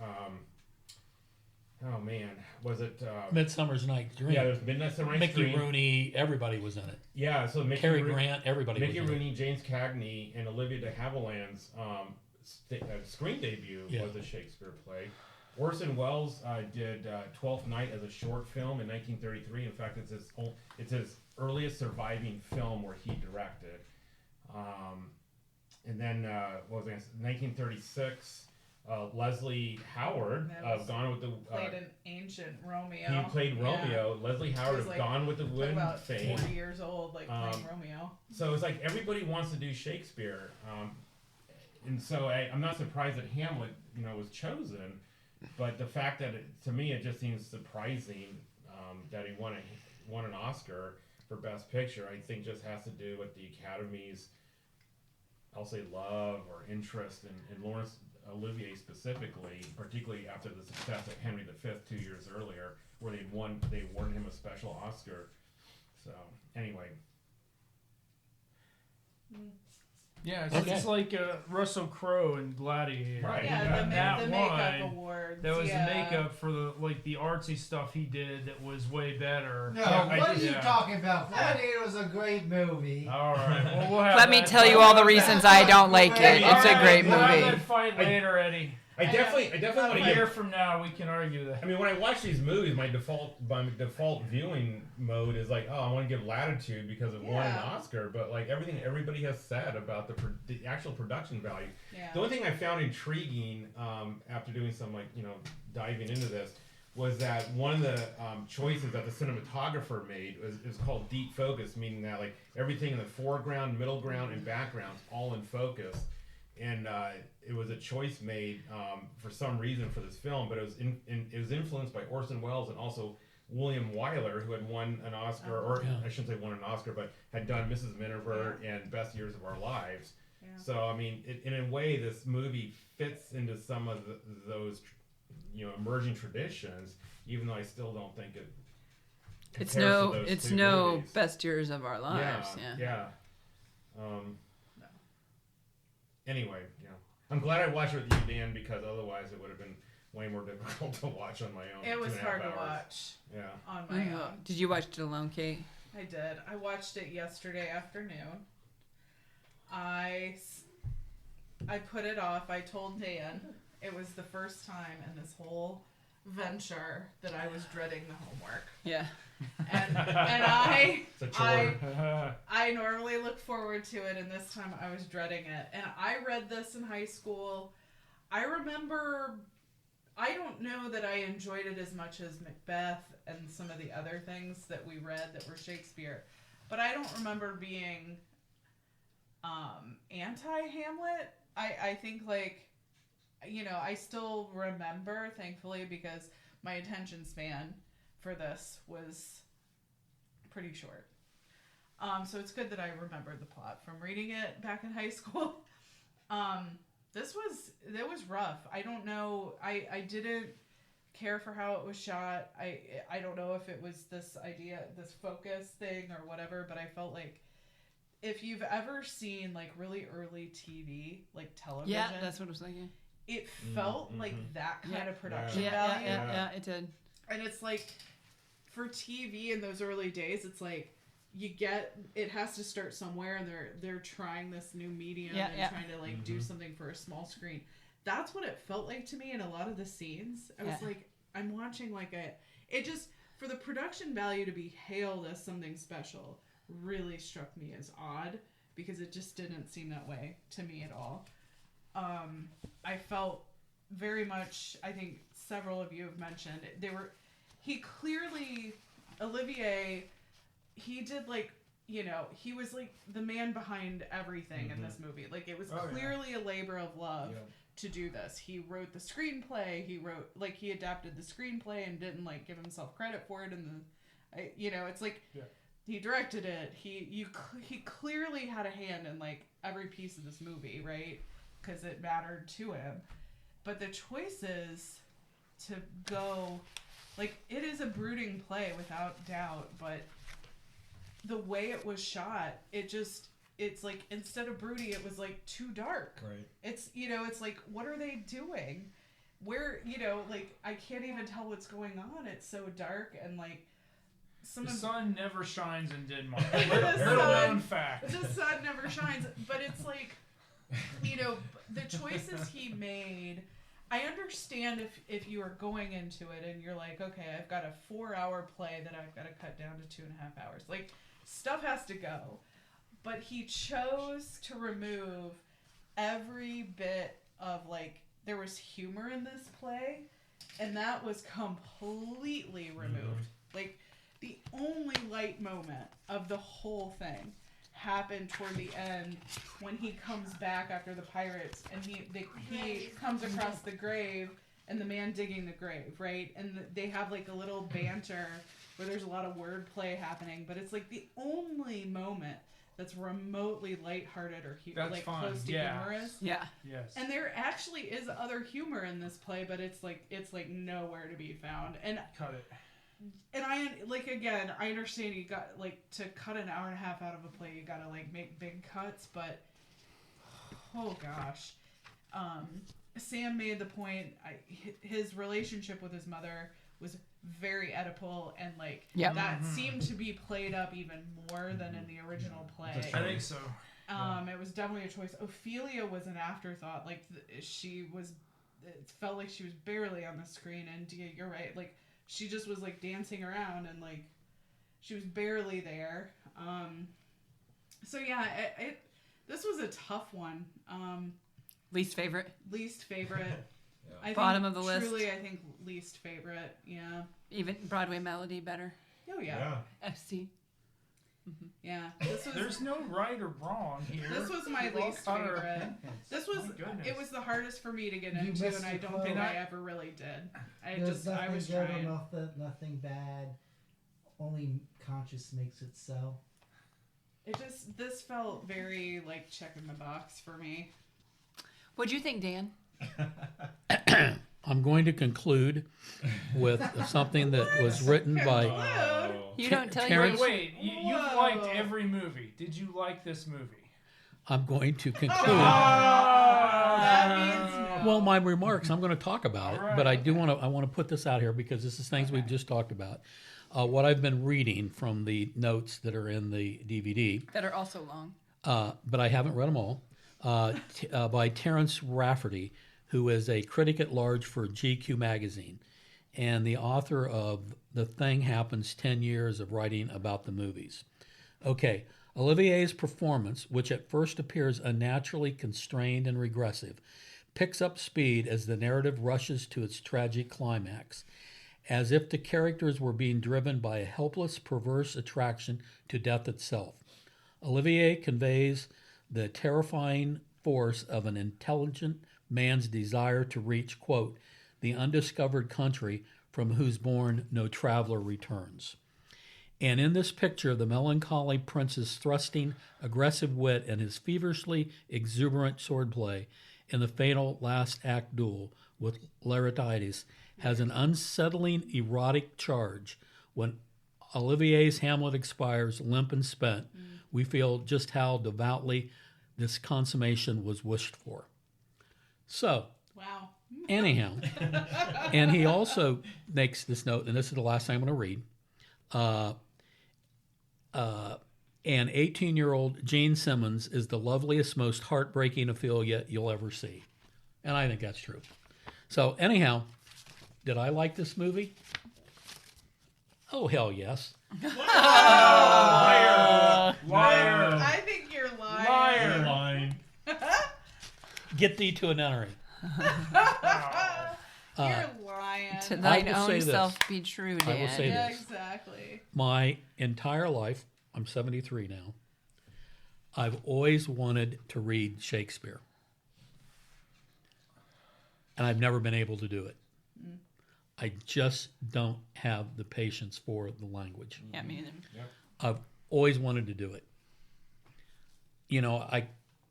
oh man, was it? Midsummer's Night's Dream. Yeah, there's Midsummer Night's Mickey Dream. Rooney, everybody was in it. Yeah, so Cary Grant, everybody Mickey was in Rooney, James Cagney, and Olivia de Havilland's screen debut was a Shakespeare play. Orson Welles did Twelfth Night as a short film in 1933. In fact, it's his earliest surviving film where he directed. And then, what was I gonna say? 1936, Leslie Howard of Gone with the... played an ancient Romeo. He played Romeo. Yeah. Leslie Howard was of like- Gone with the Wind About fame. 40 years old, like playing Romeo. So it's like everybody wants to do Shakespeare. And so I'm not surprised that Hamlet, was chosen. But the fact that, to me, it just seems surprising that he won an Oscar for Best Picture. I think just has to do with the Academy's, I'll say, love or interest in Laurence Olivier specifically, particularly after the success of Henry V 2 years earlier, where they awarded him a special Oscar. So anyway. Yeah, it's, Okay. it's like Russell Crowe in Gladiator. Right. Yeah, That the one, makeup awards. That was yeah. the makeup for the artsy stuff he did that was way better. No, I what are just- you talking about? Gladiator was a great movie. All right. Well, we'll have Let me that tell you fight. all the reasons I don't like it. It's a great We'll have that movie. fight later, Eddie. I definitely want A to year give. from now, we can argue that. I mean, when I watch these movies, my default viewing mode is like, oh, I want to give Latitude because it won an Yeah. Oscar. But like everything everybody has said about the actual production value. Yeah. The only thing I found intriguing after doing some diving into this was that one of the choices that the cinematographer made is called deep focus, meaning that like everything in the foreground, middle ground, and background is all in focus. And it was a choice made for some reason for this film, but it was influenced by Orson Welles and also William Wyler, who had won an Oscar, or Yeah. I shouldn't say won an Oscar, but had done Mrs. Miniver and Best Years of Our Lives. Yeah. So I mean, in a way, this movie fits into some of those emerging traditions, even though I still don't think it. It's compares to no, those it's two no movies. best years of our lives. Yeah. Yeah. Anyway, I'm glad I watched it with you, Dan, because otherwise it would have been way more difficult to watch on my own. It was 2.5 hard to hours. watch Yeah. on my Oh, own. did you watch it alone, Kate? I did. I watched it yesterday afternoon. I put it off. I told Dan it was the first time in this whole venture that I was dreading the homework. Yeah. And I It's a chore. I normally look forward to it, and this time I was dreading it. And I read this in high school. I remember, I don't know that I enjoyed it as much as Macbeth and some of the other things that we read that were Shakespeare, but I don't remember being anti-Hamlet. I think I still remember, thankfully, because my attention span for this was pretty short. So it's good that I remembered the plot from reading it back in high school. It was rough. I don't know. I didn't care for how it was shot. I don't know if it was this focus thing or whatever, but I felt like if you've ever seen like really early TV, like television, Yeah, that's what I was thinking. it felt like that kind of production Yeah, value. yeah, it did. And it's like, for TV in those early days, it's like it has to start somewhere, and they're trying this new medium and trying to do something for a small screen. That's what it felt like to me in a lot of the scenes. I was like, I'm watching it just, for the production value to be hailed as something special really struck me as odd, because it just didn't seem that way to me at all. I felt very much, I think several of you have mentioned, Olivier, he did you know, he was like the man behind everything in this movie. Like, it was clearly a labor of love to do this. He wrote the screenplay. He adapted the screenplay and didn't like give himself credit for it. And you know, it's like he directed it. He clearly had a hand in like every piece of this movie, right? Because it mattered to him. But the choices to go, like, it is a brooding play without doubt, but the way it was shot, it's like, instead of broody, it was like too dark. Right. It's, you know, it's like, what are they doing? Where, you know, like, I can't even tell what's going on. It's so dark, and like, The sun never shines in Denmark. The Little sun- known fact. the sun never shines, but it's like, you know, the choices he made. I understand if you are going into it and you're like, okay, I've got a 4-hour play that I've got to cut down to 2.5 hours. Like, stuff has to go. But he chose to remove every bit of, like, there was humor in this play, and that was completely removed. Like, the only light moment of the whole thing happened toward the end when he comes back after the pirates, and he comes across the grave and the man digging the grave, right? And they have like a little banter where there's a lot of wordplay happening, but it's like the only moment that's remotely lighthearted or like fun. close to humorous. Yeah. Yes. And there actually is other humor in this play, but it's like nowhere to be found. And Cut it. And I understand you got, like, to cut an hour and a half out of a play, you gotta, like, make big cuts, but, oh gosh. Sam made the point, his relationship with his mother was very Oedipal, and, like, that seemed to be played up even more than in the original play. I think so. It was definitely a choice. Ophelia was an afterthought. Like, it felt like she was barely on the screen, and Diya, you're right, like, she just was, like, dancing around, and, like, she was barely there. So, yeah, this was a tough one. Least favorite? Least favorite. I Bottom think, of the list. Truly, I think least favorite, yeah. Even Broadway Melody better. Oh, yeah. FC. Yeah. There's no right or wrong here. This was my We've all least got our favorite. opinions. This was, My goodness. it was the hardest for me to get You into, missed and I the don't think quote. I ever really did. I There's nothing was good trying. or nothing bad. Only conscious makes it so. This felt very, like, checking the box for me. What'd you think, Dan? I'm going to conclude with something that was written by You don't tell Terrence- your Wait, you've Whoa. liked every movie. Did you like this movie? I'm going to conclude. That means no. Well, my remarks, I'm going to talk about it, All right, but I want to put this out here because this is things we've just talked about. What I've been reading from the notes that are in the DVD, that are also long. but I haven't read them all, by Terrence Rafferty, who is a critic at large for GQ magazine and the author of The Thing Happens 10 Years of Writing About the Movies. Okay, Olivier's performance, which at first appears unnaturally constrained and regressive, picks up speed as the narrative rushes to its tragic climax, as if the characters were being driven by a helpless, perverse attraction to death itself. Olivier conveys the terrifying force of an intelligent man's desire to reach, quote, the undiscovered country from whose bourne no traveler returns. And in this picture, the melancholy prince's thrusting, aggressive wit and his feverishly exuberant swordplay in the fatal last act duel with Laertides has an unsettling erotic charge. When Olivier's Hamlet expires limp and spent, we feel just how devoutly this consummation was wished for. So, Wow. anyhow, and he also makes this note, and this is the last thing I'm going to read. And 18-year-old Gene Simmons is the loveliest, most heartbreaking Ophelia you'll ever see. And I think that's true. So, anyhow, did I like this movie? Oh, hell yes. Liar! I think you're lying. Liar! Line. Get thee to a nunnery. You're lying. To I thine will own say this. self be true, Dan. I will say Yeah, this. exactly. My entire life, I'm 73 now. I've always wanted to read Shakespeare. And I've never been able to do it. I just don't have the patience for the language. Yeah, me neither. I've always wanted to do it. You know,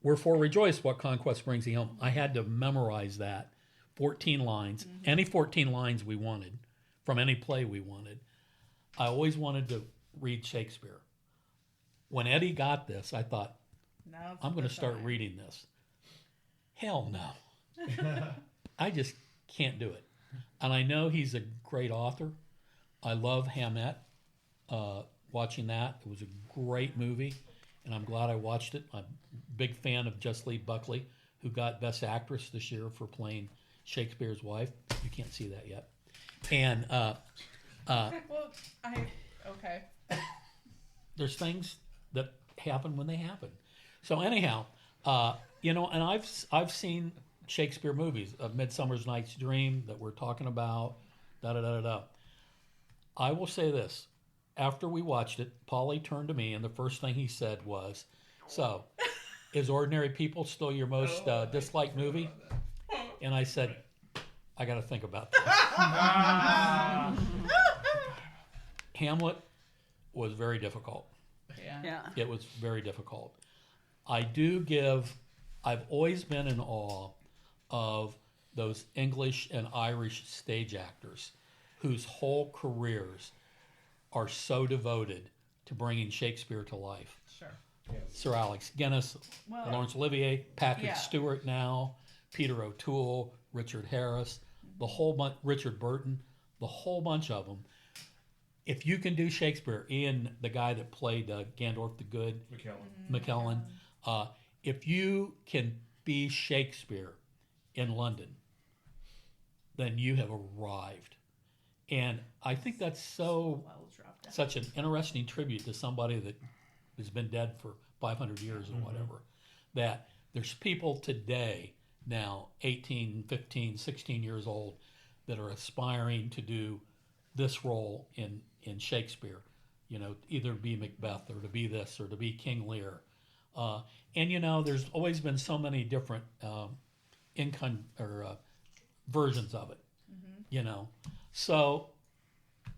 wherefore rejoice, what conquest brings thee home. I had to memorize that 14 lines, any 14 lines we wanted from any play we wanted. I always wanted to read Shakespeare. When Eddie got this, I thought, Now it's I'm going the to start time. reading this. Hell no. I just can't do it. And I know he's a great author. I love Hamlet. Watching that, it was a great movie, and I'm glad I watched it. I'm a big fan of Just Lee Buckley, who got Best Actress this year for playing Shakespeare's wife. You can't see that yet. And Well, okay. there's things that happen when they happen. So anyhow, you know, and I've seen Shakespeare movies, of Midsummer's Night's Dream that we're talking about, I will say this. After we watched it, Paulie turned to me, and the first thing he said was, so, is Ordinary People still your most disliked movie? And I said, I got to think about that. Hamlet was very difficult. Yeah. Yeah. It was very difficult. I've always been in awe of those English and Irish stage actors whose whole careers are so devoted to bringing Shakespeare to life. Sure. Sir Alex Guinness, Well, Laurence Olivier, Patrick yeah. Stewart now, Peter O'Toole, Richard Harris, the whole bunch, Richard Burton, the whole bunch of them. If you can do Shakespeare, Ian, the guy that played Gandalf the Good, McKellen, if you can be Shakespeare in London, then you have arrived. And I think that's well dropped down. such an interesting tribute to somebody that has been dead for 500 years or whatever, that there's people today now 18, 15, 16 years old that are aspiring to do this role in Shakespeare, you know, either to be Macbeth or to be this or to be King Lear. And, you know, there's always been so many different versions of it, you know. So,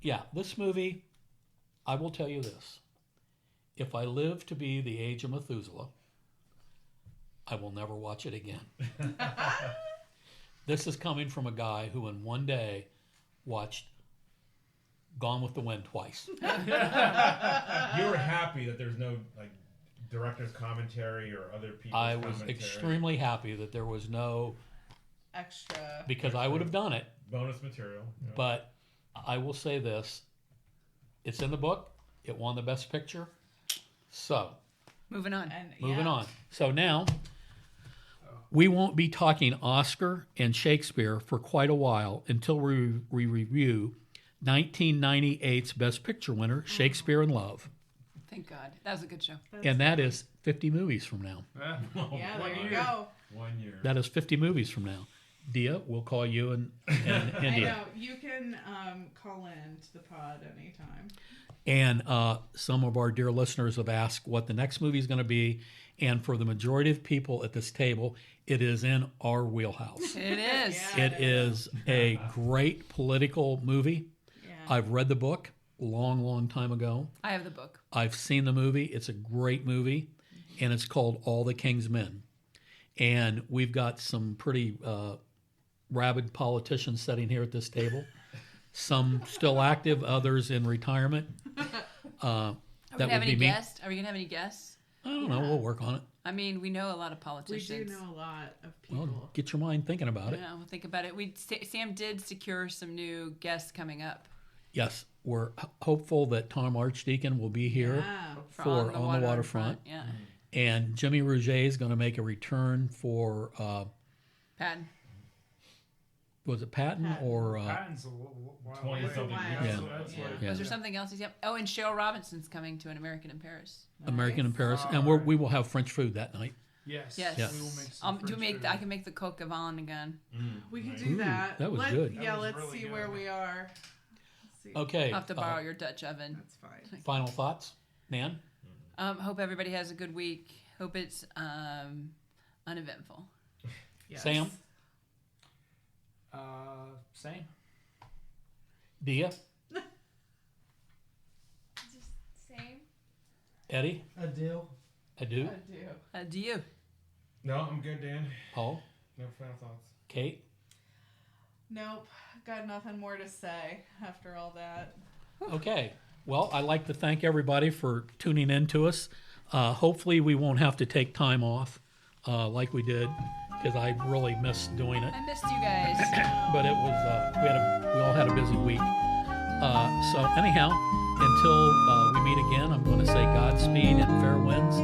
yeah, this movie, I will tell you this. If I live to be the age of Methuselah, I will never watch it again. This is coming from a guy who in one day watched Gone with the Wind twice. You were happy that there's no like director's commentary or other people's I was commentary. extremely happy that there was no, Extra. because I would have done it, Bonus material. Yeah. but I will say this. It's in the book. It won the Best Picture. So, Moving on. And moving yeah. on. So now, we won't be talking Oscar and Shakespeare for quite a while until we review 1998's Best Picture winner, Shakespeare in Love. Thank God. That was a good show. And that is 50 movies from now. Yeah, there you go. 1 year. That is 50 movies from now. Diya, we'll call you in I India. know. You can call in to the pod anytime. And some of our dear listeners have asked what the next movie is going to be. And for the majority of people at this table, it is in our wheelhouse. It is. Yeah. It is a great political movie. Yeah. I've read the book long time ago. I have the book. I've seen the movie. It's a great movie. And it's called All the King's Men. And we've got some pretty rabid politicians sitting here at this table. Some still active, others in retirement. Are we gonna have any guests? Are we gonna have any guests? I don't know. We'll work on it. I mean, we know a lot of We politicians. do know a lot of people. Well, get your mind thinking about it. Yeah, we'll think about it. Sam did secure some new guests coming up Yes, we're hopeful that Tom Archdeacon will be here Yeah. for On the Waterfront. Yeah, And Jimmy Rouget is going to make a return for, Patton. was it Patton or... Patton's a while 20 away. something years. Yeah. So that's Yeah. like- Yeah. Was there something else? Yep. Oh, and Cheryl Robinson's coming to An American in Paris. American in Paris. All And right. we will have French food that night. Yes. Yes. Yeah. We will make some French food. I can make the coq au vin again. We can Nice. do Ooh, that. that was good. Yeah, That was let's really see good. where we are. Let's see. Okay. I'll have to borrow your Dutch oven. That's fine. Final thoughts? Nan? Hope everybody has a good week. Hope it's uneventful. Yes. Sam? Same. Diya? Just same. Eddie? Adieu. Adu? I do. Adieu. No, I'm good, Dan. Paul? No final thoughts. Kate? Nope. Got nothing more to say after all that. Okay. Well, I'd like to thank everybody for tuning in to us. Hopefully we won't have to take time off like we did, because I really missed doing it. I missed you guys. But it was we all had a busy week. So anyhow, until we meet again, I'm going to say Godspeed and fair winds.